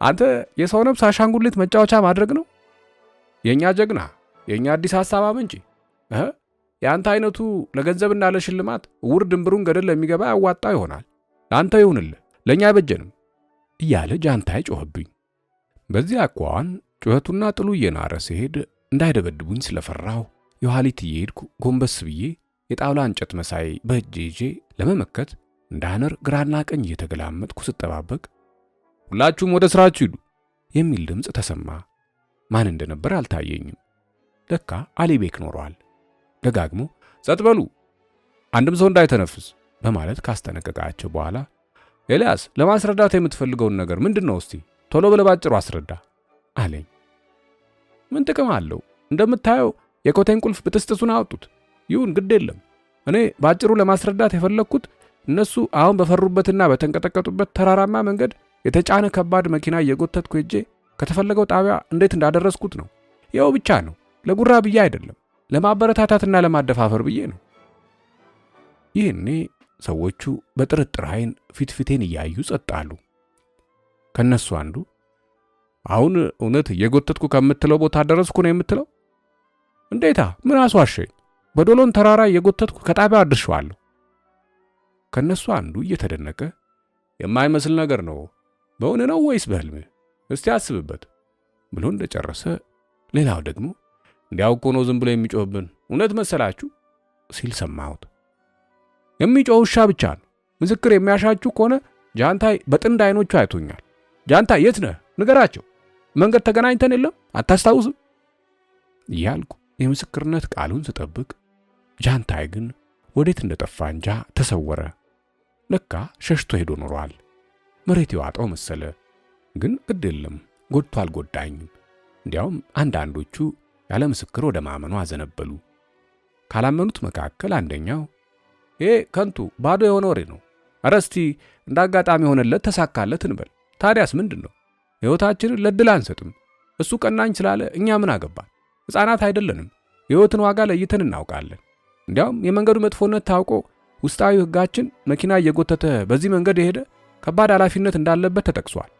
አንተ የሰው ነብስ አሻንጉሊት መጫወቻ ማድረግ ነው? የኛ ጀግና፣ የኛ አዲስ ሐሳብ አመንጪ፣ የአንተ አይነቱ ለገንዘብና ለሽልማት ውር ድንብሩን ገደል ለሚገባ ያዋጣው ይሆናል። ለአንተ ይሁንልህ፣ ለኛ አይበጀንም እያለ ጃንታይ ጮህብኝ። በዚህ አኳኋን ጩኸቱና ጥሉ እየናረ ሲሄድ እንዳይደበድቡኝ ስለፈራሁ የኋሊት እየሄድኩ ጎንበስ ብዬ የጣውላ እንጨት መሳይ በእጄ ይዤ ለመመከት እንዳነር ግራና ቀኝ እየተገላመጥኩ ስጠባበቅ ሁላችሁም ወደ ስራችሁ ሂዱ የሚል ድምፅ ተሰማ። ማን እንደነበር አልታየኝም። ለካ አሊቤክ ኖሯል። ደጋግሞ ጸጥ በሉ፣ አንድም ሰው እንዳይተነፍስ በማለት ካስጠነቀቃቸው በኋላ ኤልያስ፣ ለማስረዳት የምትፈልገውን ነገር ምንድነው? እስቲ ቶሎ ብለህ ባጭሩ አስረዳ አለኝ። ምን ጥቅም አለው? እንደምታየው የኮቴን ቁልፍ ብጥስጥሱን አወጡት። ይሁን ግድ የለም። እኔ ባጭሩ ለማስረዳት የፈለግኩት እነሱ አሁን በፈሩበትና በተንቀጠቀጡበት ተራራማ መንገድ የተጫነ ከባድ መኪና እየጎተትኩ ሄጄ ከተፈለገው ጣቢያ እንዴት እንዳደረስኩት ነው። ይኸው ብቻ ነው። ለጉራ ብዬ አይደለም፣ ለማበረታታትና ለማደፋፈር ብዬ ነው። ይህኔ ሰዎቹ በጥርጥር ዓይን ፊትፊቴን እያዩ ጸጥ አሉ። ከነሱ አንዱ አሁን እውነት እየጎተትኩ ከምትለው ቦታ ደረስኩ ነው የምትለው? እንዴታ፣ ምን አስዋሸኝ? በዶሎን ተራራ እየጎተትኩ ከጣቢያው አድርሼዋለሁ። ከነሱ አንዱ እየተደነቀ የማይመስል ነገር ነው፣ በእውን ነው ወይስ በህልም? እስቲ አስብበት ብሎ እንደጨረሰ ሌላው ደግሞ እንዲያው እኮ ነው ዝም ብሎ የሚጮህብን፣ እውነት መሰላችሁ ሲል ሰማሁት። የሚጮህ ውሻ ብቻ ነው። ምስክር የሚያሻችሁ ከሆነ ጃንታይ በጥንድ አይኖቹ አይቶኛል። ጃንታይ የት ነህ? ንገራቸው። መንገድ ተገናኝተን የለም አታስታውስም? እያልኩ የምስክርነት ቃሉን ስጠብቅ ጃንታይ ግን ወዴት እንደጠፋ እንጃ ተሰወረ። ለካ ሸሽቶ ሄዶ ኖሯል። መሬት የዋጠው መሰለ። ግን ግድ የለም ጎድቶ አልጎዳኝም። እንዲያውም አንዳንዶቹ ያለ ምስክር ወደ ማመኑ አዘነበሉ። ካላመኑት መካከል አንደኛው ከንቱ ባዶ የሆነ ወሬ ነው፣ ኧረ እስቲ እንዳጋጣሚ ሆነለት ተሳካለት እንበል። ታዲያስ ምንድን ነው? ሕይወታችንን ለድል አንሰጥም። እሱ ቀናኝ ስላለ እኛ ምን አገባን? ሕፃናት አይደለንም። የሕይወትን ዋጋ ለይተን እናውቃለን። እንዲያውም የመንገዱ መጥፎነት ታውቆ ውስጣዊ ሕጋችን መኪና እየጎተተ በዚህ መንገድ የሄደ ከባድ ኃላፊነት እንዳለበት ተጠቅሷል።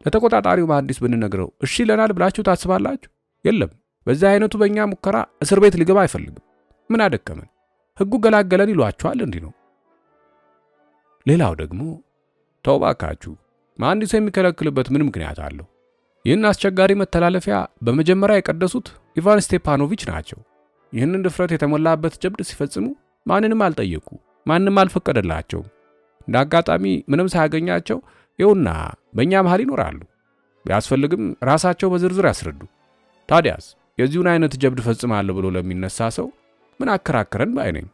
ለተቆጣጣሪው መሐንዲስ ብንነግረው እሺ ይለናል ብላችሁ ታስባላችሁ? የለም። በዚህ አይነቱ በእኛ ሙከራ እስር ቤት ሊገባ አይፈልግም። ምን አደከመን? ሕጉ ገላገለን ይሏቸዋል። እንዲህ ነው። ሌላው ደግሞ ተው እባካችሁ፣ መሐንዲሱ የሚከለክልበት ምን ምክንያት አለው? ይህን አስቸጋሪ መተላለፊያ በመጀመሪያ የቀደሱት ኢቫን ስቴፓኖቪች ናቸው። ይህንን ድፍረት የተሞላበት ጀብድ ሲፈጽሙ ማንንም አልጠየቁ፣ ማንም አልፈቀደላቸውም። እንደ አጋጣሚ ምንም ሳያገኛቸው ይኸውና በእኛ መሃል ይኖራሉ። ቢያስፈልግም ራሳቸው በዝርዝር ያስረዱ። ታዲያስ የዚሁን አይነት ጀብድ ፈጽማለሁ ብሎ ለሚነሳ ሰው ምን አከራከረን ባይ ነኝ።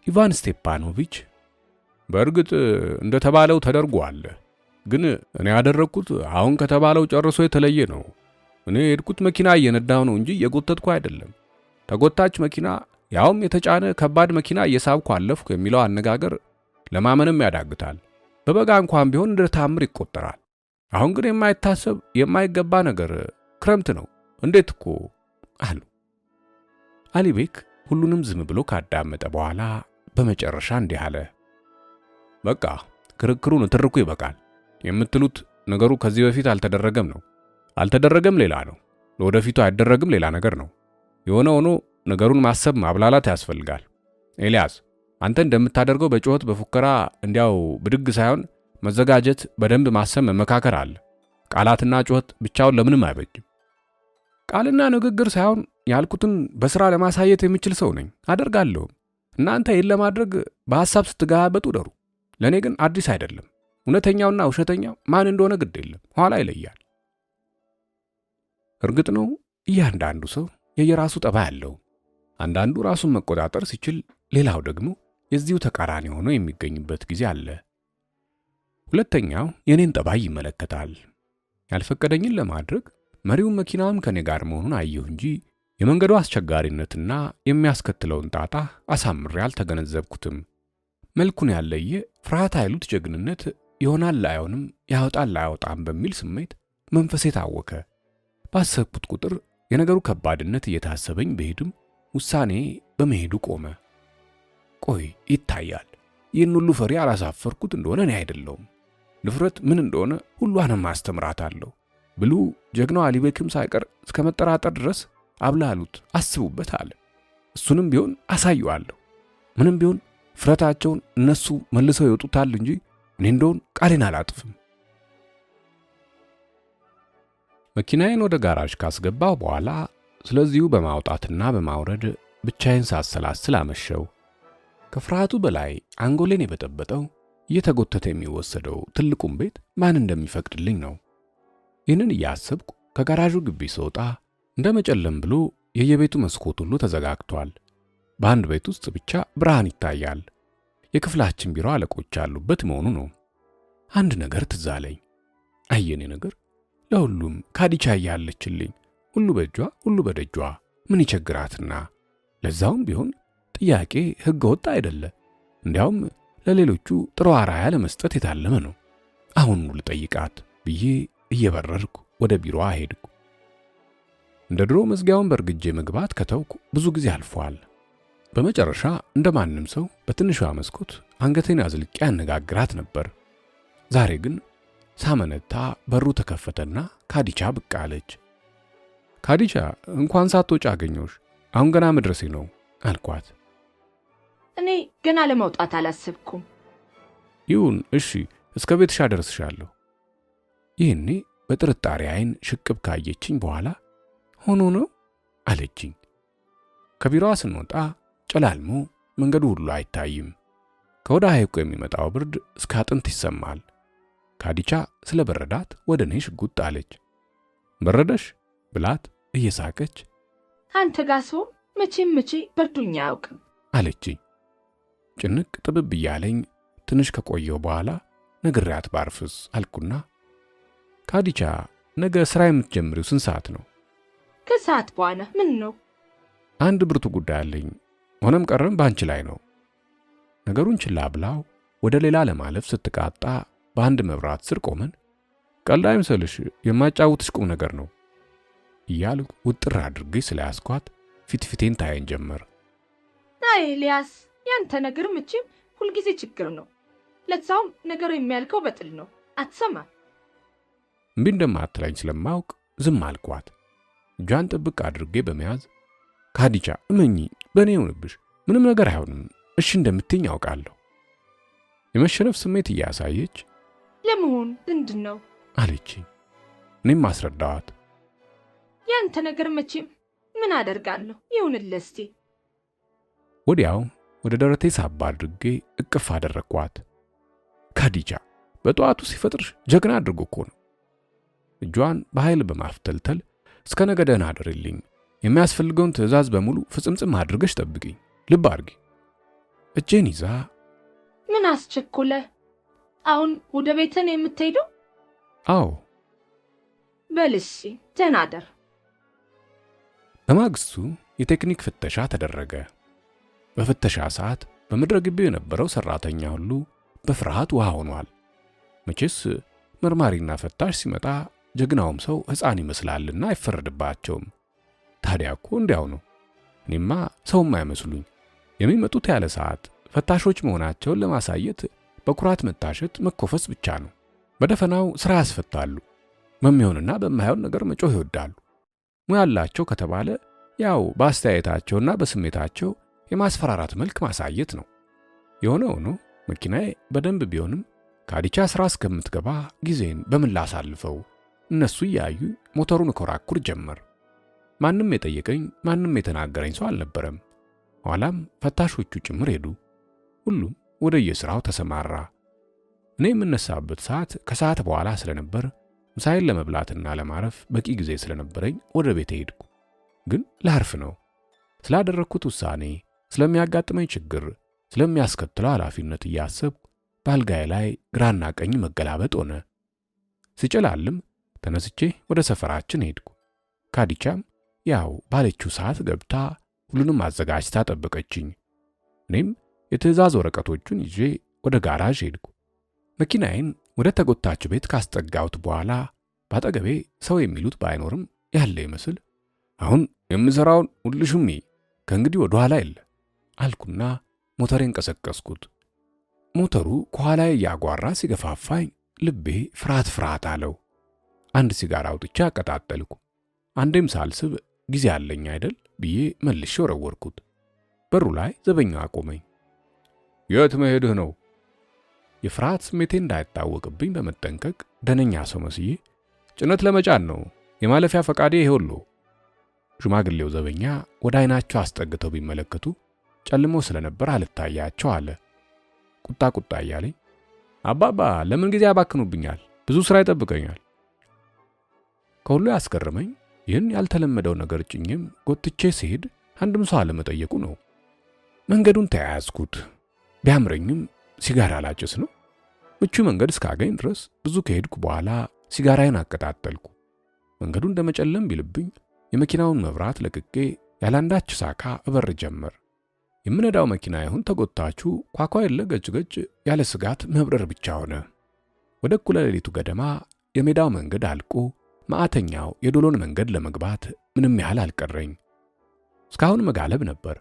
ኢቫን ስቴፓኖቪች በእርግጥ እንደተባለው ተደርጓል። ግን እኔ ያደረግኩት አሁን ከተባለው ጨርሶ የተለየ ነው። እኔ የሄድኩት መኪና እየነዳሁ ነው እንጂ የጎተትኩ አይደለም። ተጎታች መኪና ያውም የተጫነ ከባድ መኪና እየሳብኩ አለፍኩ የሚለው አነጋገር ለማመንም ያዳግታል። በበጋ እንኳን ቢሆን እንደ ታምር ይቆጠራል። አሁን ግን የማይታሰብ የማይገባ ነገር ክረምት ነው እንዴት እኮ አሉ። አሊቤክ ሁሉንም ዝም ብሎ ካዳመጠ በኋላ በመጨረሻ እንዲህ አለ። በቃ ክርክሩን ትርኩ ይበቃል። የምትሉት ነገሩ ከዚህ በፊት አልተደረገም ነው። አልተደረገም ሌላ ነው። ለወደፊቱ አይደረግም ሌላ ነገር ነው። የሆነ ሆኖ ነገሩን ማሰብ ማብላላት ያስፈልጋል። ኤልያስ አንተ እንደምታደርገው በጩኸት በፉከራ እንዲያው ብድግ ሳይሆን መዘጋጀት፣ በደንብ ማሰብ፣ መመካከር አለ። ቃላትና ጩኸት ብቻውን ለምንም አይበጅም። ቃልና ንግግር ሳይሆን ያልኩትን በሥራ ለማሳየት የምችል ሰው ነኝ፣ አደርጋለሁ። እናንተ ይህን ለማድረግ በሐሳብ ስትገባበጡ ደሩ። ለእኔ ግን አዲስ አይደለም። እውነተኛውና ውሸተኛው ማን እንደሆነ ግድ የለም፣ ኋላ ይለያል። እርግጥ ነው እያንዳንዱ ሰው የየራሱ ጠባይ አለው። አንዳንዱ ራሱን መቆጣጠር ሲችል፣ ሌላው ደግሞ የዚሁ ተቃራኒ ሆኖ የሚገኝበት ጊዜ አለ። ሁለተኛው የኔን ጠባይ ይመለከታል። ያልፈቀደኝን ለማድረግ መሪውን መኪናውም ከኔ ጋር መሆኑን አየሁ እንጂ የመንገዱ አስቸጋሪነትና የሚያስከትለውን ጣጣ አሳምሬ አልተገነዘብኩትም። መልኩን ያለየ ፍርሃት አይሉት ጀግንነት ይሆናል አይሆንም፣ ያወጣል አያወጣም በሚል ስሜት መንፈሴ ታወከ። ባሰብኩት ቁጥር የነገሩ ከባድነት እየታሰበኝ በሄድም ውሳኔ በመሄዱ ቆመ። ቆይ ይታያል፣ ይህን ሁሉ ፈሪ አላሳፈርኩት እንደሆነ እኔ አይደለሁም። ድፍረት ምን እንደሆነ ሁሏንም ማስተምራታለሁ ብሉ ጀግናው አሊቤክም ሳይቀር እስከ መጠራጠር ድረስ አብላሉት፣ አስቡበት አለ። እሱንም ቢሆን አሳየዋለሁ። ምንም ቢሆን ፍረታቸውን እነሱ መልሰው ይወጡታል እንጂ እኔ እንደሆን ቃሌን አላጥፍም። መኪናዬን ወደ ጋራዥ ካስገባሁ በኋላ ስለዚሁ በማውጣትና በማውረድ ብቻዬን ሳሰላስል አመሸው። ከፍርሃቱ በላይ አንጎሌን የበጠበጠው እየተጎተተ የሚወሰደው ትልቁም ቤት ማን እንደሚፈቅድልኝ ነው። ይህንን እያሰብኩ ከጋራዡ ግቢ ስወጣ እንደ መጨለም ብሎ የየቤቱ መስኮት ሁሉ ተዘጋግቷል። በአንድ ቤት ውስጥ ብቻ ብርሃን ይታያል። የክፍላችን ቢሮ አለቆች ያሉበት መሆኑ ነው። አንድ ነገር ትዝ አለኝ። አየኔ ነገር ለሁሉም ካዲቻ ያለችልኝ፣ ሁሉ በእጇ ሁሉ በደጇ፣ ምን ይቸግራትና? ለዛውም ቢሆን ጥያቄ ሕገ ወጥ አይደለ። እንዲያውም ለሌሎቹ ጥሩ አርአያ ለመስጠት የታለመ ነው። አሁኑ ልጠይቃት ብዬ እየበረርኩ ወደ ቢሮዋ ሄድኩ። እንደ ድሮ መዝጊያውን በርግጄ መግባት ከተውኩ ብዙ ጊዜ አልፏል። በመጨረሻ እንደማንም ሰው በትንሿ መስኮት አንገቴን አዝልቄ አነጋግራት ነበር። ዛሬ ግን ሳመነታ በሩ ተከፈተና ካዲቻ ብቅ አለች። ካዲቻ እንኳን ሳትወጪ አገኘሁሽ፣ አሁን ገና መድረሴ ነው አልኳት። እኔ ገና ለመውጣት አላሰብኩም። ይሁን እሺ፣ እስከ ቤትሽ አደርስሻለሁ። ይህኔ በጥርጣሬ አይን ሽቅብ ካየችኝ በኋላ ሆኖ ነው አለችኝ። ከቢሮዋ ስንወጣ ጨላልሞ መንገዱ ሁሉ አይታይም። ከወደ ሐይቁ የሚመጣው ብርድ እስከ አጥንት ይሰማል። ካዲቻ ስለ በረዳት ወደ እኔ ሽጉጥ አለች። በረደሽ ብላት እየሳቀች አንተ ጋር ስሆን መቼም በርዱኝ አያውቅም አለችኝ። ጭንቅ ጥብብ እያለኝ ትንሽ ከቆየው በኋላ ነግሬያት ባርፍስ አልኩና ካዲቻ ነገ ስራ የምትጀምሪው ስንት ሰዓት ነው? ከሰዓት በኋላ ምን ነው? አንድ ብርቱ ጉዳይ አለኝ። ሆነም ቀረም ባንቺ ላይ ነው። ነገሩን ችላ ብላው ወደ ሌላ ለማለፍ ስትቃጣ በአንድ መብራት ስር ቆመን ቀልድ አይምሰልሽ የማጫውትሽ ቁም ነገር ነው እያልኩ ውጥር አድርጌ ስለያዝኳት ፊትፊቴን ታየን ጀመር። አይ ኤልያስ፣ ያንተ ነገር መቼም ሁልጊዜ ችግር ነው። ለዛውም ነገሩ የሚያልከው በጥል ነው። አትሰማ። እምቢ እንደማትለኝ ስለማውቅ ዝም አልኳት። እጇን ጥብቅ አድርጌ በመያዝ ካዲቻ እመኚ፣ በእኔ ይሁንብሽ፣ ምንም ነገር አይሆንም፣ እሺ እንደምትኝ ያውቃለሁ። የመሸነፍ ስሜት እያሳየች ለመሆኑ ምንድን ነው አለችኝ። እኔም አስረዳዋት። ያንተ ነገር መቼም ምን አደርጋለሁ ይሁንልህ እስቲ። ወዲያው ወደ ደረቴ ሳባ አድርጌ እቅፍ አደረግኳት። ካዲቻ በጠዋቱ ሲፈጥርሽ ጀግና አድርጎ እኮ ነው። እጇን በኃይል በማፍተልተል እስከ ነገ ደህና አድርልኝ፣ የሚያስፈልገውን ትዕዛዝ በሙሉ ፍጽምጽም አድርገሽ ጠብቂኝ፣ ልብ አድርጊ። እጄን ይዛ ምን አስቸኮለ? አሁን ወደ ቤትን የምትሄደው? አዎ። በልሽ ደህና አደር። በማግስቱ የቴክኒክ ፍተሻ ተደረገ። በፍተሻ ሰዓት በምድረ ግቢው የነበረው ሰራተኛ ሁሉ በፍርሃት ውሃ ሆኗል። መቼስ መርማሪና ፈታሽ ሲመጣ ጀግናውም ሰው ሕፃን ይመስላልና አይፈረድባቸውም። ታዲያ እኮ እንዲያው ነው። እኔማ ሰውም አይመስሉኝ። የሚመጡት ያለ ሰዓት ፈታሾች መሆናቸውን ለማሳየት በኩራት መታሸት መኮፈስ ብቻ ነው። በደፈናው ሥራ ያስፈታሉ። በሚሆንና በማይሆን ነገር መጮህ ይወዳሉ። ሙያ አላቸው ከተባለ ያው በአስተያየታቸውና በስሜታቸው የማስፈራራት መልክ ማሳየት ነው። የሆነ ሆኖ መኪናዬ በደንብ ቢሆንም ካዲቻ ሥራ እስከምትገባ ጊዜን በምን ላሳልፈው? እነሱ እያዩ ሞተሩን እኮራኩር ጀመር። ማንም የጠየቀኝ ማንም የተናገረኝ ሰው አልነበረም። ኋላም ፈታሾቹ ጭምር ሄዱ። ሁሉም ወደ የሥራው ተሰማራ። እኔ የምነሳበት ሰዓት ከሰዓት በኋላ ስለነበር ምሳዬን ለመብላትና ለማረፍ በቂ ጊዜ ስለነበረኝ ወደ ቤቴ ሄድኩ። ግን ላርፍ ነው። ስላደረግኩት ውሳኔ፣ ስለሚያጋጥመኝ ችግር፣ ስለሚያስከትለው ኃላፊነት እያሰብኩ በአልጋዬ ላይ ግራና ቀኝ መገላበጥ ሆነ። ሲጨላልም ተነስቼ ወደ ሰፈራችን ሄድኩ። ካዲቻም ያው ባለችው ሰዓት ገብታ ሁሉንም አዘጋጅታ ጠበቀችኝ። እኔም የትዕዛዝ ወረቀቶቹን ይዤ ወደ ጋራዥ ሄድኩ። መኪናዬን ወደ ተጎታች ቤት ካስጠጋሁት በኋላ ባጠገቤ ሰው የሚሉት ባይኖርም ያለ ይመስል አሁን የምሠራውን ሁልሽም ከእንግዲህ ወደ ኋላ የለ አልኩና ሞተሬን ቀሰቀስኩት። ሞተሩ ከኋላዬ እያጓራ ሲገፋፋኝ ልቤ ፍርሃት አለው። አንድ ሲጋራ አውጥቼ አቀጣጠልኩ። አንዴም ሳልስብ ጊዜ አለኝ አይደል ብዬ መልሼ ወረወርኩት። በሩ ላይ ዘበኛው አቆመኝ። የት መሄድህ ነው? የፍርሃት ስሜቴ እንዳይታወቅብኝ በመጠንቀቅ ደነኛ ሰው መስዬ ጭነት ለመጫን ነው፣ የማለፊያ ፈቃዴ ይኸውልዎ። ሽማግሌው ዘበኛ ወደ ዓይናቸው አስጠግተው ቢመለከቱ ጨልሞ ስለነበር አልታያቸው አለ። ቁጣ እያለኝ አባባ ለምን ጊዜ ያባክኑብኛል? ብዙ ሥራ ይጠብቀኛል። ከሁሉ ያስገረመኝ ይህን ያልተለመደው ነገር ጭኝም ጎትቼ ሲሄድ አንድም ሰው አለመጠየቁ ነው። መንገዱን ተያያዝኩት። ቢያምረኝም ሲጋራ ላጭስ ነው። ምቹ መንገድ እስካገኝ ድረስ ብዙ ከሄድኩ በኋላ ሲጋራዬን አቀጣጠልኩ። መንገዱ እንደመጨለም ቢልብኝ የመኪናውን መብራት ለቅቄ ያላንዳች ሳካ እበር ጀመር። የምነዳው መኪና ይሁን ተጎታቹ ኳኳ የለ ገጭ ያለ ስጋት መብረር ብቻ ሆነ። ወደ እኩለ ሌሊቱ ገደማ የሜዳው መንገድ አልቆ ማዕተኛው የዶሎን መንገድ ለመግባት ምንም ያህል አልቀረኝ። እስካሁን መጋለብ ነበር።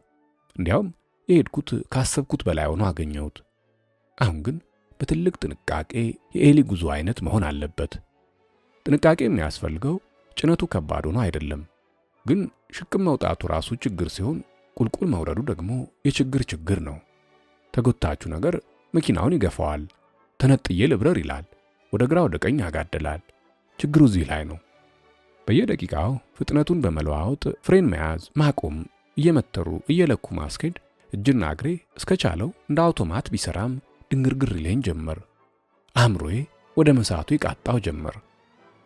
እንዲያውም የሄድኩት ካሰብኩት በላይ ሆኖ አገኘሁት። አሁን ግን በትልቅ ጥንቃቄ የኤሊ ጉዞ አይነት መሆን አለበት። ጥንቃቄ የሚያስፈልገው ጭነቱ ከባድ ሆኖ አይደለም፣ ግን ሽቅም መውጣቱ ራሱ ችግር ሲሆን ቁልቁል መውረዱ ደግሞ ችግር ነው። ተጎታቹ ነገር መኪናውን ይገፋዋል። ተነጥዬ ልብረር ይላል፣ ወደ ግራ ወደ ቀኝ ያጋደላል። ችግሩ እዚህ ላይ ነው። በየደቂቃው ፍጥነቱን በመለዋወጥ ፍሬን መያዝ፣ ማቆም፣ እየመተሩ እየለኩ ማስኬድ እጅና እግሬ እስከቻለው እንደ አውቶማት ቢሰራም ድንግርግር ይለኝ ጀመር። አእምሮዬ ወደ መሳቱ ይቃጣው ጀመር።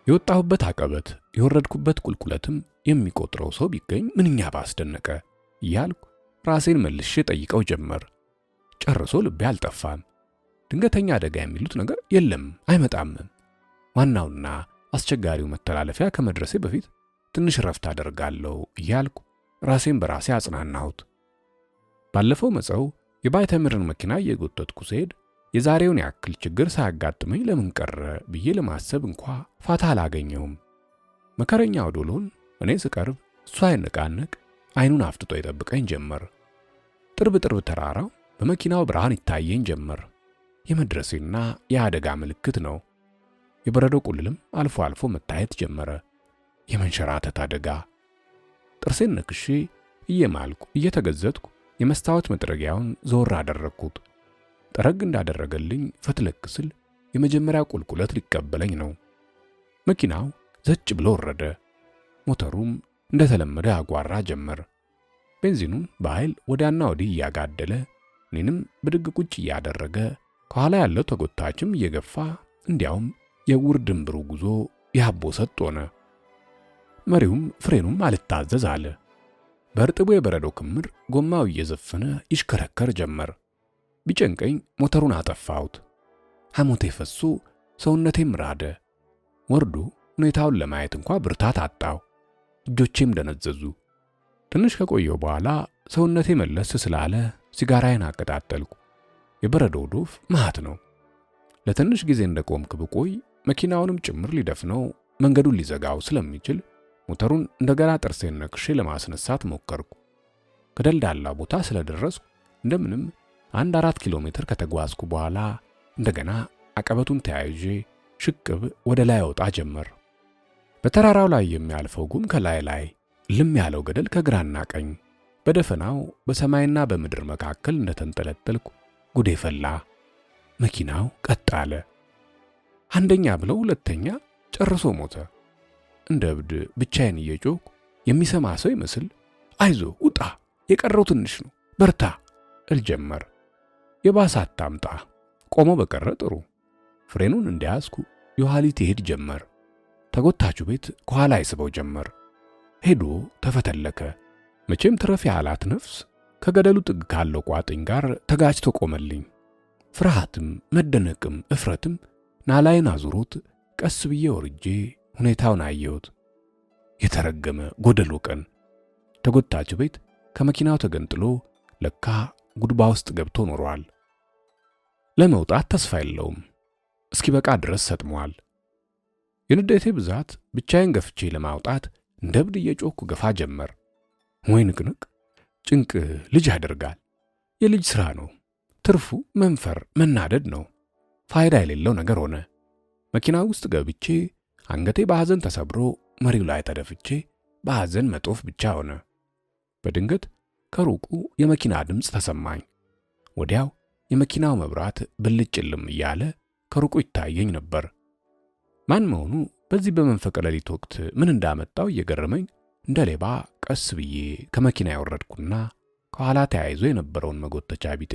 የወጣሁበት አቀበት የወረድኩበት ቁልቁለትም የሚቆጥረው ሰው ቢገኝ ምንኛ ባስደነቀ እያልኩ ራሴን መልሼ ጠይቀው ጀመር። ጨርሶ ልቤ አልጠፋም። ድንገተኛ አደጋ የሚሉት ነገር የለም አይመጣምም። ዋናውና አስቸጋሪው መተላለፊያ ከመድረሴ በፊት ትንሽ ረፍት አደርጋለሁ እያልኩ ራሴን በራሴ አጽናናሁት። ባለፈው መጸው የባይተምርን መኪና እየጎተትኩ ስሄድ የዛሬውን ያክል ችግር ሳያጋጥመኝ ለምን ቀረ ብዬ ለማሰብ እንኳ ፋታ አላገኘውም። መከረኛው ዶሎን እኔ ስቀርብ እሱ አይነቃነቅ አይኑን አፍጥጦ ይጠብቀኝ ጀመር። ጥርብ ተራራው በመኪናው ብርሃን ይታየኝ ጀመር። የመድረሴና የአደጋ ምልክት ነው። የበረዶ ቁልልም አልፎ አልፎ መታየት ጀመረ። የመንሸራተት አደጋ። ጥርሴን ነክሼ እየማልኩ እየተገዘትኩ የመስታወት መጥረጊያውን ዞር አደረግኩት። ጠረግ እንዳደረገልኝ ፈትለክ ስል የመጀመሪያው ቁልቁለት ሊቀበለኝ ነው። መኪናው ዘጭ ብሎ ወረደ። ሞተሩም እንደተለመደ አጓራ ጀመር። ቤንዚኑን በኃይል ወዲያና ወዲህ እያጋደለ እኔንም ብድግ ቁጭ እያደረገ ከኋላ ያለው ተጎታችም እየገፋ እንዲያውም የውር ድንብሩ ጉዞ ያቦ ሰጥ ሆነ። መሪውም ፍሬኑም አልታዘዝ አለ። በእርጥቡ የበረዶ ክምር ጎማው እየዘፈነ ይሽከረከር ጀመር። ቢጨንቀኝ ሞተሩን አጠፋሁት። ሐሞቴ ፈሶ ሰውነቴም ራደ። ወርዱ ሁኔታውን ለማየት እንኳ ብርታት አጣሁ። እጆቼም ደነዘዙ። ትንሽ ከቆየው በኋላ ሰውነቴ መለስ ስላለ ሲጋራዬን አቀጣጠልኩ። የበረዶው ዶፍ ማት ነው። ለትንሽ ጊዜ እንደቆምክ ብቆይ መኪናውንም ጭምር ሊደፍነው መንገዱን ሊዘጋው ስለሚችል ሞተሩን እንደገና ጥርሴን ነክሼ ለማስነሳት ሞከርኩ። ከደልዳላ ቦታ ስለደረስኩ እንደምንም 4 ኪሎ ሜትር ከተጓዝኩ በኋላ እንደገና አቀበቱን ተያይዤ ሽቅብ ወደ ላይ ወጣ ጀመር። በተራራው ላይ የሚያልፈው ጉም ከላይ ልም ያለው ገደል ከግራና ቀኝ በደፈናው በሰማይና በምድር መካከል እንደተንጠለጠልኩ ጉዴ ፈላ። መኪናው ቀጥ አለ። አንደኛ ብለው ሁለተኛ ጨርሶ ሞተ። እንደ እብድ ብቻዬን እየጮኩ የሚሰማ ሰው ይመስል አይዞ ውጣ፣ የቀረው ትንሽ ነው፣ በርታ እል ጀመር። የባሰ አታምጣ፣ ቆሞ በቀረ ጥሩ። ፍሬኑን እንዲያዝኩ የኋሊት ይሄድ ጀመር። ተጎታቹ ቤት ከኋላ ይስበው ጀመር። ሄዶ ተፈተለከ። መቼም ትረፍ ያላት ነፍስ ከገደሉ ጥግ ካለው ቋጥኝ ጋር ተጋጭቶ ቆመልኝ። ፍርሃትም መደነቅም እፍረትም ናላይን አዙሮት ቀስ ብዬ ወርጄ ሁኔታውን አየሁት። የተረገመ ጎደሎ ቀን። ተጎታች ቤት ከመኪናው ተገንጥሎ ለካ ጉድባ ውስጥ ገብቶ ኖሯል። ለመውጣት ተስፋ የለውም። እስኪበቃ ድረስ ሰጥሟል። የንዴቴ ብዛት ብቻዬን ገፍቼ ለማውጣት እንደ እብድ እየጮኩ ገፋ ጀመር። ወይ ንቅንቅ! ጭንቅ ልጅ ያደርጋል። የልጅ ሥራ ነው። ትርፉ መንፈር መናደድ ነው። ፋይዳ የሌለው ነገር ሆነ። መኪናው ውስጥ ገብቼ አንገቴ በሐዘን ተሰብሮ መሪው ላይ ተደፍቼ በሐዘን መጦፍ ብቻ ሆነ። በድንገት ከሩቁ የመኪና ድምፅ ተሰማኝ። ወዲያው የመኪናው መብራት ብልጭልም እያለ ከሩቁ ይታየኝ ነበር። ማን መሆኑ በዚህ በመንፈቀ ሌሊት ወቅት ምን እንዳመጣው እየገረመኝ እንደ ሌባ ቀስ ብዬ ከመኪና ያወረድኩና ከኋላ ተያይዞ የነበረውን መጎተቻ ቢጤ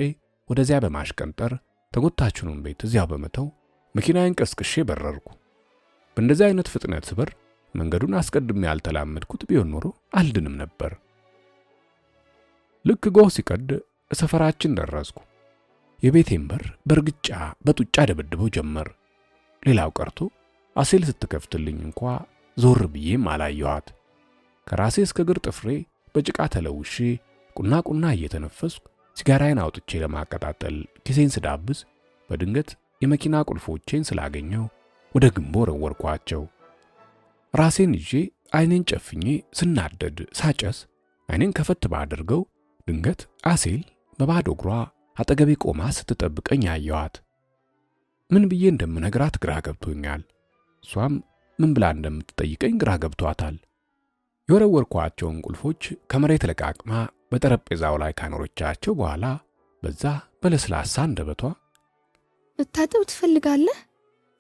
ወደዚያ በማሽቀንጠር ተጎታቹንም ቤት እዚያው በመተው መኪናዬን ቀስቅሼ በረርኩ። በእንደዚህ አይነት ፍጥነት ስበር መንገዱን አስቀድሜ ያልተላመድኩት ቢሆን ኖሮ አልድንም ነበር። ልክ ጎህ ሲቀድ ሰፈራችን ደረስኩ። የቤቴን በር በርግጫ በጡጫ ደበድበው ጀመር። ሌላው ቀርቶ አሴል ስትከፍትልኝ እንኳ ዞር ብዬም አላየኋት። ከራሴ እስከ እግር ጥፍሬ በጭቃ ተለውሼ ቁና እየተነፈስኩ ሲጋራዬን አውጥቼ ለማቀጣጠል ኪሴን ስዳብስ በድንገት የመኪና ቁልፎቼን ስላገኘው ወደ ግንቦ ወረወርኳቸው። ራሴን ይዤ አይኔን ጨፍኜ ስናደድ ሳጨስ አይኔን ከፈት ባደርገው ድንገት አሴል በባዶ እግሯ አጠገቤ ቆማ ስትጠብቀኝ አየኋት። ምን ብዬ እንደምነግራት ግራ ገብቶኛል። እሷም ምን ብላ እንደምትጠይቀኝ ግራ ገብቷታል። የወረወርኳቸውን ቁልፎች ከመሬት ለቃቅማ በጠረጴዛው ላይ ካኖረቻቸው በኋላ በዛ በለስላሳ አንደበቷ ልታጠብ ትፈልጋለህ?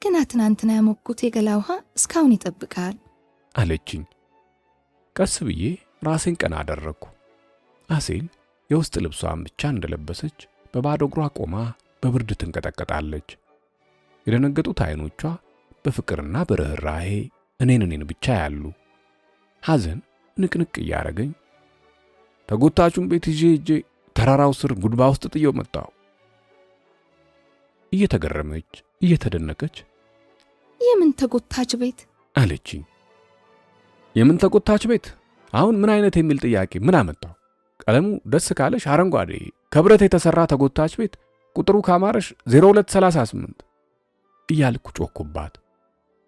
ገና ትናንትና ያሞኩት የገላ ውሃ እስካሁን ይጠብቃል አለችኝ። ቀስ ብዬ ራሴን ቀና አደረግኩ። አሴል የውስጥ ልብሷን ብቻ እንደለበሰች በባዶ እግሯ ቆማ በብርድ ትንቀጠቀጣለች። የደነገጡት አይኖቿ በፍቅርና በርህራሄ እኔን ብቻ ያሉ። ሐዘን ንቅንቅ እያረገኝ ተጎታቹን ቤት ይዤ ሄጄ ተራራው ስር ጉድባ ውስጥ ጥየው መጣሁ። እየተገረመች እየተደነቀች የምን ተጎታች ቤት አለችኝ። የምን ተጎታች ቤት? አሁን ምን አይነት የሚል ጥያቄ ምን አመጣው? ቀለሙ ደስ ካለሽ አረንጓዴ ከብረት የተሰራ ተጎታች ቤት ቁጥሩ ካማረሽ 0238 እያልኩ ጮኩባት።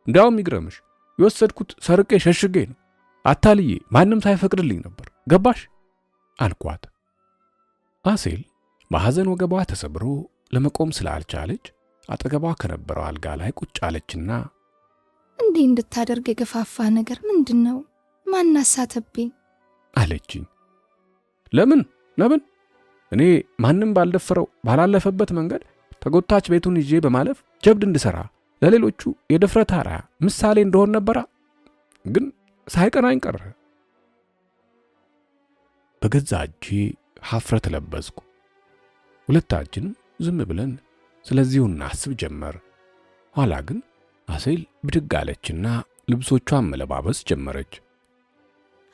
እንዲያውም ይግረምሽ የወሰድኩት ሰርቄ ሸሽጌ ነው። አታልዬ ማንም ሳይፈቅድልኝ ነበር። ገባሽ አልኳት። አሴል በሐዘን ወገቧ ተሰብሮ ለመቆም ስላልቻለች አጠገቧ ከነበረው አልጋ ላይ ቁጭ አለችና እንዲህ እንድታደርግ የገፋፋ ነገር ምንድን ነው? ማን አሳተብኝ? አለችኝ። ለምን እኔ ማንም ባልደፈረው ባላለፈበት መንገድ ተጎታች ቤቱን ይዤ በማለፍ ጀብድ እንድሰራ ለሌሎቹ የድፍረት አርአያ ምሳሌ እንደሆን ነበራ። ግን ሳይቀናኝ ቀረ። በገዛ እጄ ሐፍረት ለበስኩ። ሁለታችንም ዝም ብለን ስለዚሁ እናስብ ጀመር። ኋላ ግን አሴል ብድግ አለችና ልብሶቿን መለባበስ ጀመረች።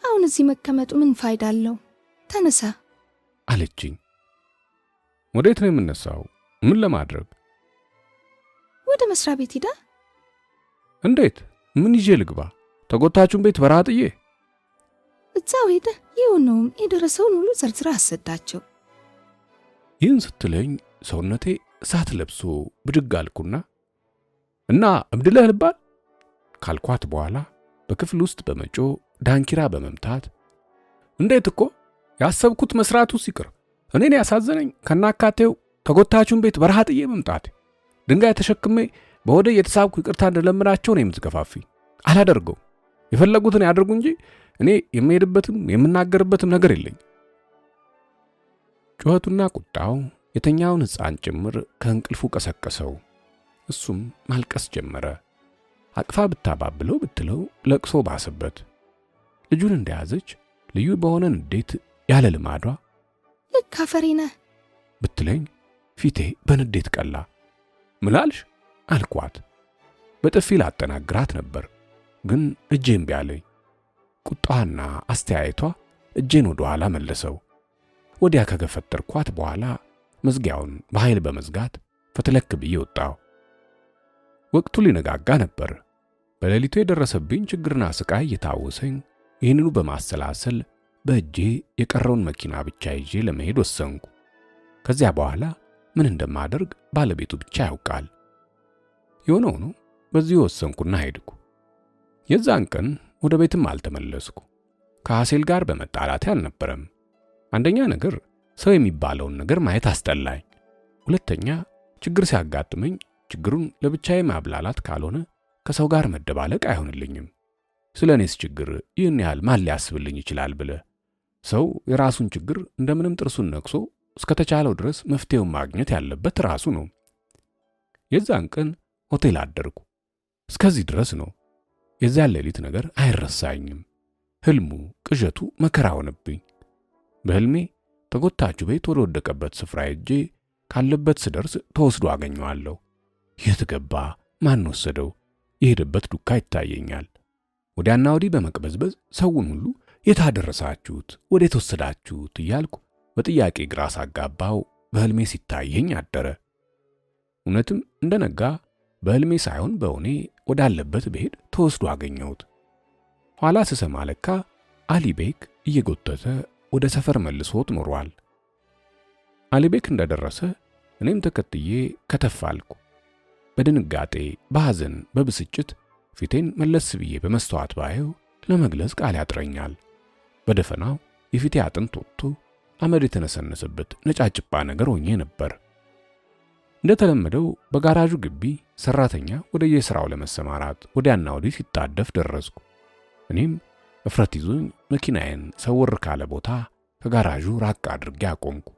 አሁን እዚህ መቀመጡ ምን ፋይዳ አለው? ተነሳ አለችኝ። ወዴት ነው የምነሳው? ምን ለማድረግ? ወደ መስሪያ ቤት ሂዳ። እንዴት? ምን ይዤ ልግባ? ተጎታቹን ቤት በራጥዬ? እዛው ሄደ የሆነውን የደረሰውን ሁሉ ዘርዝራ አሰዳቸው። ይህን ስትለኝ ሰውነቴ እሳት ለብሶ ብድግ አልኩና እና እብድለህ ልባል ካልኳት በኋላ በክፍል ውስጥ በመጮ ዳንኪራ በመምታት እንዴት እኮ ያሰብኩት መስራቱ ሲቀር እኔን ያሳዘነኝ ከናካቴው ተጎታቹን ቤት በረሃጥዬ መምጣት ድንጋይ ተሸክሜ በወደ የተሳብኩ ይቅርታ እንደለምናቸው ነው የምትገፋፊኝ። አላደርገው። የፈለጉትን ያደርጉ እንጂ እኔ የምሄድበትም የምናገርበትም ነገር የለኝ። ጩኸቱና ቁጣው የተኛውን ሕፃን ጭምር ከእንቅልፉ ቀሰቀሰው። እሱም ማልቀስ ጀመረ። አቅፋ ብታባብለው ብትለው ለቅሶ ባሰበት። ልጁን እንደያዘች ልዩ በሆነ ንዴት ያለ ልማዷ ልክ አፈሬ ነህ ብትለኝ ፊቴ በንዴት ቀላ። ምን አልሽ አልኳት። በጥፊ ላጠናግራት ነበር፣ ግን እጄን እምቢ አለኝ። ቁጣዋና አስተያየቷ እጄን ወደ ኋላ መለሰው። ወዲያ ከገፈተርኳት በኋላ መዝጊያውን በኃይል በመዝጋት ፈትለክ ብዬ ወጣሁ። ወቅቱ ሊነጋጋ ነበር። በሌሊቱ የደረሰብኝ ችግርና ስቃይ እየታወሰኝ ይህንኑ በማሰላሰል በእጄ የቀረውን መኪና ብቻ ይዤ ለመሄድ ወሰንኩ። ከዚያ በኋላ ምን እንደማደርግ ባለቤቱ ብቻ ያውቃል። የሆነ ሆኖ በዚህ ወሰንኩና ሄድኩ። የዛን ቀን ወደ ቤትም አልተመለስኩ። ከአሴል ጋር በመጣላቴ አልነበረም። አንደኛ ነገር ሰው የሚባለውን ነገር ማየት አስጠላኝ። ሁለተኛ ችግር ሲያጋጥመኝ ችግሩን ለብቻዬ ማብላላት ካልሆነ ከሰው ጋር መደባለቅ አይሆንልኝም። ስለኔስ ችግር ይህን ያህል ማን ሊያስብልኝ ይችላል ብለ ሰው የራሱን ችግር እንደምንም ጥርሱን ነክሶ እስከተቻለው ድረስ መፍትሄውን ማግኘት ያለበት ራሱ ነው። የዛን ቀን ሆቴል አደርኩ። እስከዚህ ድረስ ነው። የዛን ሌሊት ነገር አይረሳኝም። ህልሙ ቅዠቱ መከራ ሆነብኝ። በህልሜ ተጎታቹ ቤት ወደ ወደቀበት ስፍራ ሄጄ ካለበት ስደርስ ተወስዶ አገኘዋለሁ። የት ገባ? ማን ወሰደው? የሄደበት ዱካ ይታየኛል። ወዲያና ወዲህ በመቅበዝበዝ ሰውን ሁሉ የታደረሳችሁት ወዴት ወሰዳችሁት እያልኩ በጥያቄ ግራ ሳጋባው በህልሜ ሲታየኝ አደረ። እውነትም እንደነጋ በህልሜ ሳይሆን በእውኔ ወዳለበት ብሄድ ተወስዶ አገኘሁት። ኋላ ስሰማ ለካ አሊቤክ እየጎተተ ወደ ሰፈር መልሶት ኖሯል። አሊቤክ እንደደረሰ እኔም ተከትዬ ከተፋልኩ። በድንጋጤ በሐዘን በብስጭት ፊቴን መለስ ብዬ በመስተዋት ባየው ለመግለጽ ቃል ያጥረኛል። በደፈናው የፊቴ አጥንት ወጥቶ አመድ የተነሰነሰበት ነጫጭባ ነገር ሆኜ ነበር። እንደተለመደው በጋራዡ ግቢ ሰራተኛ ወደ የሥራው ለመሰማራት ወዲያና ወዲህ ሲጣደፍ ደረስኩ። እኔም እፍረት ይዞኝ መኪናዬን ሰወር ካለ ቦታ ከጋራዡ ራቅ አድርጌ አቆምኩ።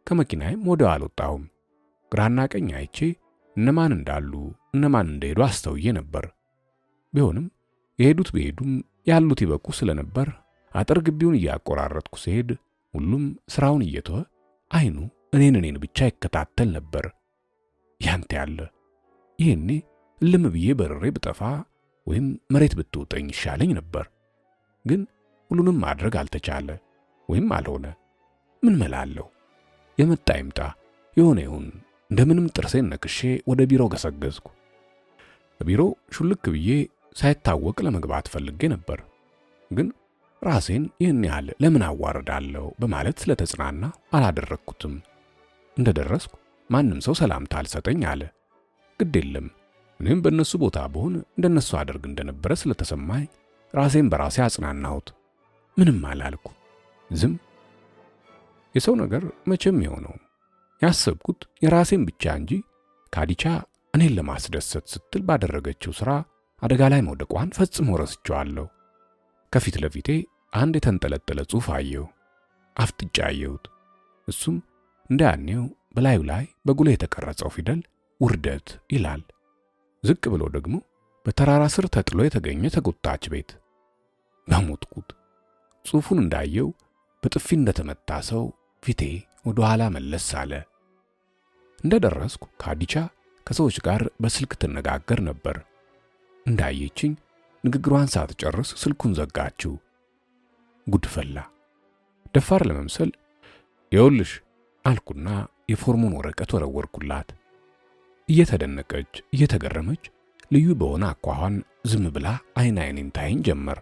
ከመኪናዬም ወዲያው አልወጣሁም። ግራና ቀኝ አይቼ እነማን እንዳሉ እነማን እንደሄዱ አስተውዬ ነበር። ቢሆንም የሄዱት ቢሄዱም ያሉት ይበቁ ስለነበር አጥር ግቢውን እያቆራረጥኩ ሲሄድ ሁሉም ስራውን እየተወ አይኑ እኔን ብቻ ይከታተል ነበር። ያንተ ያለ ይሄኔ ልም ብዬ በርሬ ብጠፋ ወይም መሬት ብትውጠኝ ይሻለኝ ነበር። ግን ሁሉንም ማድረግ አልተቻለ ወይም አልሆነ። ምን መላለሁ? የመጣ ይምጣ፣ የሆነ ይሁን። እንደምንም ጥርሴን ነክሼ ወደ ቢሮ ገሰገስኩ። ቢሮ ሹልክ ብዬ ሳይታወቅ ለመግባት ፈልጌ ነበር። ግን ራሴን ይህን ያህል ለምን አዋርዳለሁ በማለት ስለተጽናና አላደረግኩትም። እንደደረስኩ ማንም ሰው ሰላምታ አልሰጠኝ አለ። ግድ የለም፣ እኔም በእነሱ ቦታ ብሆን እንደነሱ አደርግ እንደነበረ ስለተሰማኝ ራሴን በራሴ አጽናናሁት። ምንም አላልኩ፣ ዝም። የሰው ነገር መቼም የሆነው ያሰብኩት የራሴን ብቻ እንጂ ካዲቻ እኔን ለማስደሰት ስትል ባደረገችው ሥራ አደጋ ላይ መውደቋን ፈጽሞ ረስቼዋለሁ። ከፊት ለፊቴ አንድ የተንጠለጠለ ጽሑፍ አየሁ። አፍጥጫ አየሁት። እሱም እንደ ያኔው በላዩ ላይ በጉልህ የተቀረጸው ፊደል ውርደት ይላል። ዝቅ ብሎ ደግሞ በተራራ ስር ተጥሎ የተገኘ ተጎታች ቤት። በሞትኩት። ጽሑፉን እንዳየው በጥፊ እንደተመታ ሰው ፊቴ ወደ ኋላ መለስ አለ። እንደደረስኩ ካዲቻ ከሰዎች ጋር በስልክ ትነጋገር ነበር። እንዳየችኝ ንግግሯን ሳትጨርስ ስልኩን ዘጋችው። ጉድ ፈላ። ደፋር ለመምሰል ይኸውልሽ አልኩና የፎርሙን ወረቀት ወረወርኩላት። እየተደነቀች እየተገረመች ልዩ በሆነ አኳኋን ዝም ብላ አይኔን ታየኝ ጀመር።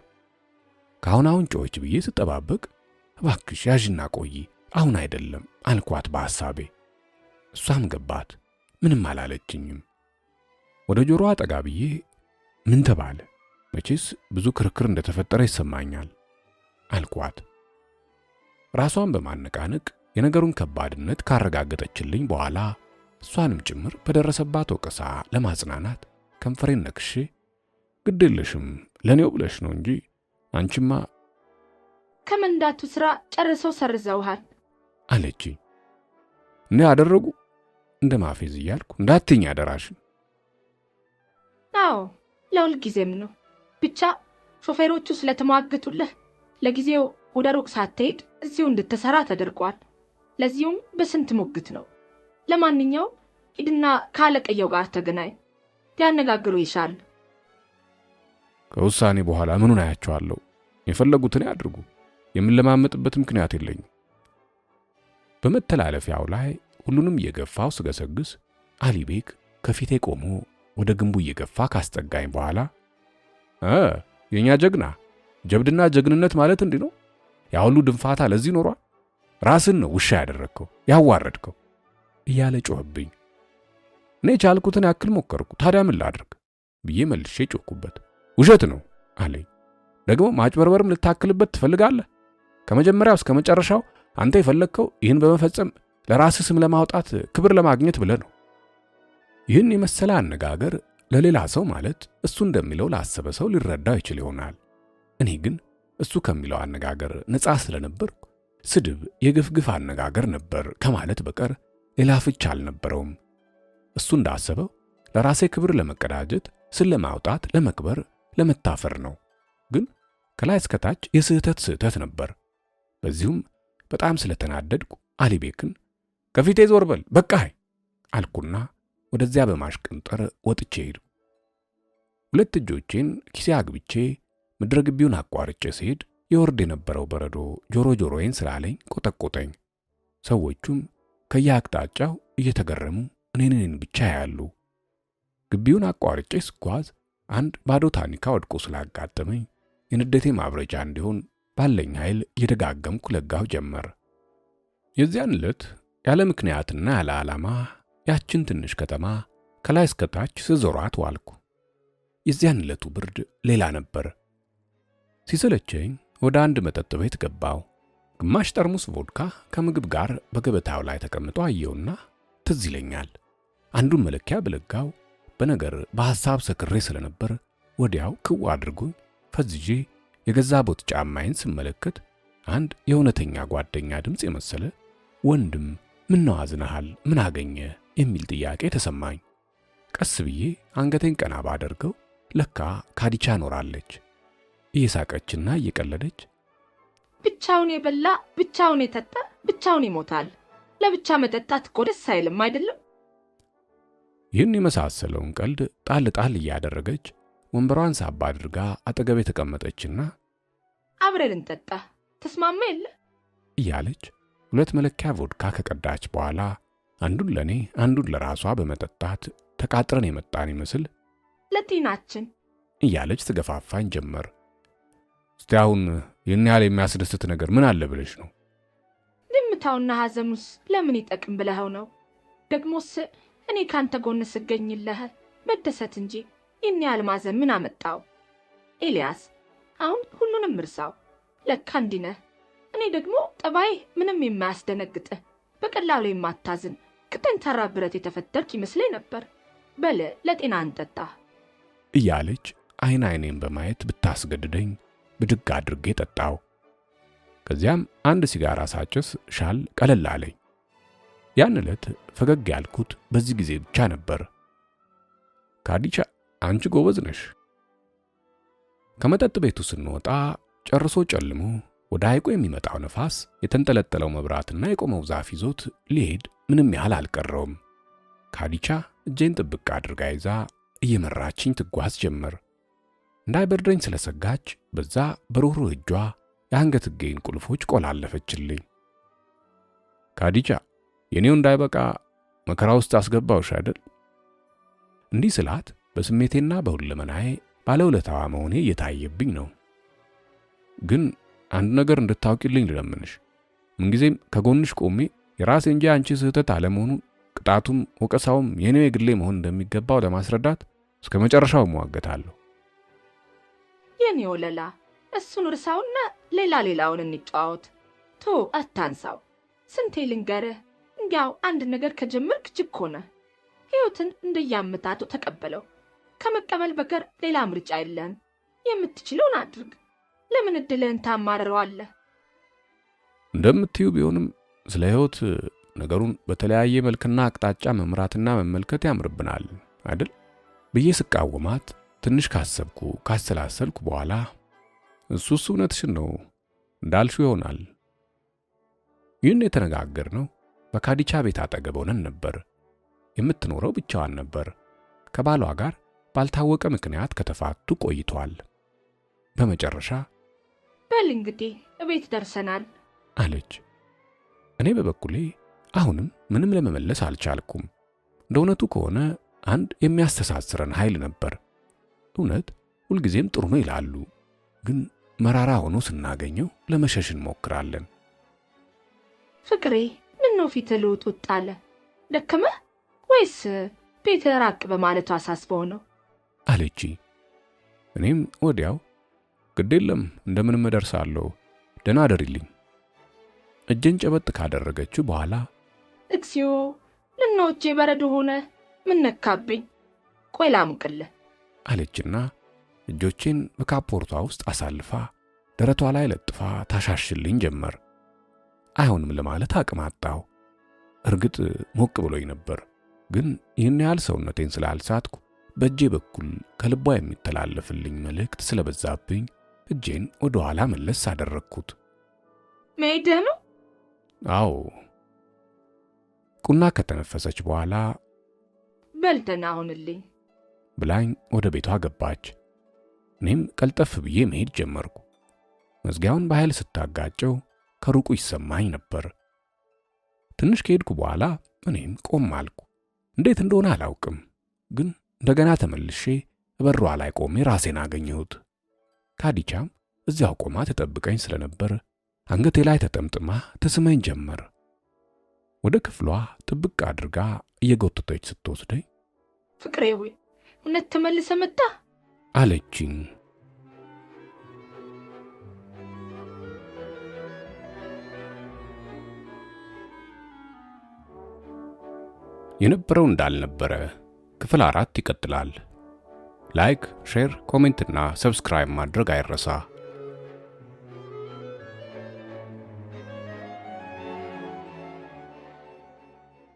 ከአሁን ጮኸች ብዬ ስጠባበቅ እባክሽ ያዥና ቆይ፣ አሁን አይደለም አልኳት በሐሳቤ። እሷም ገባት። ምንም አላለችኝም። ወደ ጆሮዋ ጠጋ ብዬ ምን ተባለ? መቼስ ብዙ ክርክር እንደተፈጠረ ይሰማኛል አልኳት። ራሷን በማነቃነቅ የነገሩን ከባድነት ካረጋገጠችልኝ በኋላ እሷንም ጭምር በደረሰባት ወቀሳ ለማጽናናት ከንፈሬን ነክሼ ግድልሽም ለኔው ብለሽ ነው እንጂ አንቺማ ከመንዳቱ ስራ ጨርሰው ሰርዘውሃል አለችኝ። እኔ አደረጉ እንደ ማፌዝ እያልኩ እንዳትኝ አደራሽን። አዎ ለሁል ጊዜም ነው። ብቻ ሾፌሮቹ ስለተሟገቱልህ ለጊዜው ወደ ሩቅ ሳትሄድ እዚሁ እንድትሰራ ተደርጓል። ለዚሁም በስንት ሙግት ነው። ለማንኛውም ሂድና ካለቀየው ጋር ተገናኝ፣ ሊያነጋግሩ ይሻል። ከውሳኔ በኋላ ምኑን አያቸዋለሁ? የፈለጉትን ያድርጉ። የምንለማመጥበት ምክንያት የለኝም። በመተላለፊያው ላይ ሁሉንም እየገፋው ስገሰግስ አሊቤክ ከፊቴ ቆሞ ወደ ግንቡ እየገፋ ካስጠጋኝ በኋላ የኛ ጀግና፣ ጀብድና ጀግንነት ማለት እንዲህ ነው? ያ ሁሉ ድንፋታ ለዚህ ኖሯል? ራስን ነው ውሻ ያደረግከው ያዋረድከው እያለ ጮህብኝ። እኔ ቻልኩትን ያክል ሞከርኩ፣ ታዲያ ምን ላድርግ ብዬ መልሼ ጮኩበት። ውሸት ነው አለኝ። ደግሞ ማጭበርበርም ልታክልበት ትፈልጋለህ? ከመጀመሪያው እስከ መጨረሻው አንተ የፈለግከው ይህን በመፈጸም ለራስህ ስም ለማውጣት ክብር ለማግኘት ብለህ ነው። ይህን የመሰለ አነጋገር ለሌላ ሰው ማለት እሱ እንደሚለው ላሰበ ሰው ሊረዳው ይችል ይሆናል። እኔ ግን እሱ ከሚለው አነጋገር ነፃ ስለነበርኩ ስድብ የግፍግፍ አነጋገር ነበር ከማለት በቀር ሌላ ፍቻ አልነበረውም። እሱ እንዳሰበው ለራሴ ክብር ለመቀዳጀት፣ ስም ለማውጣት፣ ለመክበር፣ ለመታፈር ነው። ግን ከላይ እስከታች የስህተት ነበር። በዚሁም በጣም ስለተናደድኩ አሊቤክን ከፊቴ ዞር በል በቃይ አልኩና ወደዚያ በማሽቀንጠር ወጥቼ ሄድኩ። ሁለት እጆቼን ኪሴ አግብቼ ምድረ ግቢውን አቋርጬ ስሄድ የወርድ የነበረው በረዶ ጆሮዬን ስላለኝ ቆጠቆጠኝ። ሰዎቹም ከየአቅጣጫው እየተገረሙ እኔን ብቻ ያያሉ። ግቢውን አቋርጬ ስጓዝ አንድ ባዶ ታኒካ ወድቆ ስላጋጠመኝ የንዴቴ ማብረጃ እንዲሆን ባለኝ ኃይል እየደጋገምኩ ለጋው ጀመር። የዚያን ዕለት ያለ ምክንያትና ያለ ዓላማ ያችን ትንሽ ከተማ ከላይ እስከታች ስዞራት ዋልኩ። የዚያን ዕለቱ ብርድ ሌላ ነበር። ሲሰለቸኝ ወደ አንድ መጠጥ ቤት ገባው። ግማሽ ጠርሙስ ቮድካ ከምግብ ጋር በገበታው ላይ ተቀምጦ አየውና ትዝ ይለኛል። አንዱን መለኪያ በለጋው በነገር በሐሳብ ሰክሬ ስለነበር ወዲያው ክው አድርጎኝ ፈዝዤ የገዛ ቦት ጫማዬን ስመለከት አንድ የእውነተኛ ጓደኛ ድምፅ የመሰለ ወንድም ምን ነው አዝነሃል? ምን አገኘ? የሚል ጥያቄ ተሰማኝ። ቀስ ብዬ አንገቴን ቀና ባደርገው ለካ ካዲቻ ኖራለች። እየሳቀችና እየቀለደች ብቻውን የበላ ብቻውን የጠጣ ብቻውን ይሞታል። ለብቻ መጠጣት እኮ ደስ አይልም አይደለም? ይህን የመሳሰለውን ቀልድ ጣል ጣል እያደረገች ወንበሯን ሳብ አድርጋ አጠገቤ ተቀመጠችና አብረን እንጠጣ ተስማማ የለ እያለች 2 መለኪያ ቮድካ ከቀዳች በኋላ አንዱን ለኔ አንዱን ለራሷ በመጠጣት ተቃጥረን የመጣን ይመስል ለጤናችን እያለች ትገፋፋኝ ጀመር። እስቲ አሁን ይህን ያህል የሚያስደስት ነገር ምን አለ ብለሽ ነው? ዝምታውና ሐዘኑስ ለምን ይጠቅም ብለኸው ነው? ደግሞስ እኔ ካንተ ጎን ስገኝልህ መደሰት እንጂ ይህን ያህል ማዘን ምን አመጣው? ኤልያስ አሁን ሁሉንም እርሳው። ለካ እንዲህ ነህ። እኔ ደግሞ ጠባይ ምንም የማያስደነግጥህ በቀላሉ የማታዝን ከጠንካራ ብረት የተፈጠርክ ይመስለኝ ነበር። በል ለጤና እንጠጣ እያለች አይኔን በማየት ብታስገድደኝ ብድግ አድርጌ ጠጣው። ከዚያም አንድ ሲጋራ ሳጭስ ሻል ቀለል አለኝ። ያን ዕለት ፈገግ ያልኩት በዚህ ጊዜ ብቻ ነበር። ካዲቻ አንቺ ጎበዝ ነሽ። ከመጠጥ ቤቱ ስንወጣ ጨርሶ ጨልሞ ወደ ሐይቁ የሚመጣው ነፋስ የተንጠለጠለው መብራትና የቆመው ዛፍ ይዞት ሊሄድ ምንም ያህል አልቀረውም። ካዲቻ እጄን ጥብቅ አድርጋ ይዛ እየመራችኝ ትጓዝ ጀመር። እንዳይበርደኝ ስለሰጋች በዛ በሩህሩህ እጇ የአንገትጌን ቁልፎች ቆላለፈችልኝ። ካዲቻ የኔው እንዳይበቃ መከራ ውስጥ አስገባውሽ አይደል? እንዲህ ስላት በስሜቴና በሁለመናዬ ባለውለታዋ መሆኔ እየታየብኝ ነው። ግን አንድ ነገር እንድታውቂልኝ ልለምንሽ። ምንጊዜም ከጎንሽ ቆሜ የራሴ እንጂ አንቺ ስህተት አለመሆኑን ቅጣቱም ወቀሳውም የኔው የግሌ መሆን እንደሚገባው ለማስረዳት እስከ መጨረሻው እሟገታለሁ። የኔ ወለላ እሱን እርሳውና ሌላውን እንጫወት። ቶ አታንሳው። ስንቴ ልንገርህ፣ እንዲያው አንድ ነገር ከጀመርክ ጅክ ሆነ። ሕይወትን እንደያመታቱ ተቀበለው። ከመቀበል በቀር ሌላ ምርጫ የለም። የምትችለውን አድርግ። ለምን እድልህን ታማርረዋለህ? እንደምትዩ ቢሆንም ስለ ሕይወት ነገሩን በተለያየ መልክና አቅጣጫ መምራትና መመልከት ያምርብናል አይደል ብዬ ስቃወማት ትንሽ ካሰላሰልኩ በኋላ እሱስ እውነትሽን ነው እንዳልሽው ይሆናል። ይህን የተነጋገርነው በካዲቻ ቤት አጠገብ ሆነን ነበር። የምትኖረው ብቻዋን ነበር። ከባሏ ጋር ባልታወቀ ምክንያት ከተፋቱ ቆይቷል። በመጨረሻ በል እንግዲህ እቤት ደርሰናል አለች። እኔ በበኩሌ አሁንም ምንም ለመመለስ አልቻልኩም። እንደ እውነቱ ከሆነ አንድ የሚያስተሳስረን ኃይል ነበር። እውነት ሁልጊዜም ጥሩ ነው ይላሉ፣ ግን መራራ ሆኖ ስናገኘው ለመሸሽ እንሞክራለን። ፍቅሬ ምን ነው ፊትህ ልውጥ አለ? ደከመህ ወይስ ቤት ራቅ በማለቱ አሳስበው ነው አለች። እኔም ወዲያው ግድ የለም እንደምንም እደርሳለሁ፣ ደህና አደሪልኝ። እጄን ጨበጥ ካደረገችው በኋላ እግዚኦ ልኖቼ በረዶ ሆነ፣ ምን ነካብኝ? ቆይ ላሙቅልህ አለችና እጆቼን በካፖርቷ ውስጥ አሳልፋ ደረቷ ላይ ለጥፋ ታሻሽልኝ ጀመር። አይሆንም ለማለት አቅም አጣሁ። እርግጥ ሞቅ ብሎኝ ነበር፣ ግን ይህን ያህል ሰውነቴን ስላልሳትኩ በእጄ በኩል ከልቧ የሚተላለፍልኝ መልእክት ስለበዛብኝ እጄን ወደ ኋላ መለስ አደረግኩት። መሄድህ ነው? አዎ። ቁና ከተነፈሰች በኋላ በልተና አሁንልኝ ብላኝ ወደ ቤቷ ገባች። እኔም ቀልጠፍ ብዬ መሄድ ጀመርኩ። መዝጊያውን በኃይል ስታጋጨው ከሩቁ ይሰማኝ ነበር። ትንሽ ከሄድኩ በኋላ እኔም ቆም አልኩ። እንዴት እንደሆነ አላውቅም፣ ግን እንደገና ተመልሼ በሯ ላይ ቆሜ ራሴን አገኘሁት። ካዲቻም እዚያው ቆማ ተጠብቀኝ ስለነበር አንገቴ ላይ ተጠምጥማ ተስመኝ ጀመር። ወደ ክፍሏ ጥብቅ አድርጋ እየጎተተች ስትወስደኝ ፍቅሬ ሆይ እውነት ተመልሰ መጣ አለችኝ። የነበረው እንዳልነበረ ክፍል 4 ይቀጥላል። ላይክ፣ ሼር፣ ኮሜንትና ሰብስክራይብ ማድረግ አይረሳ።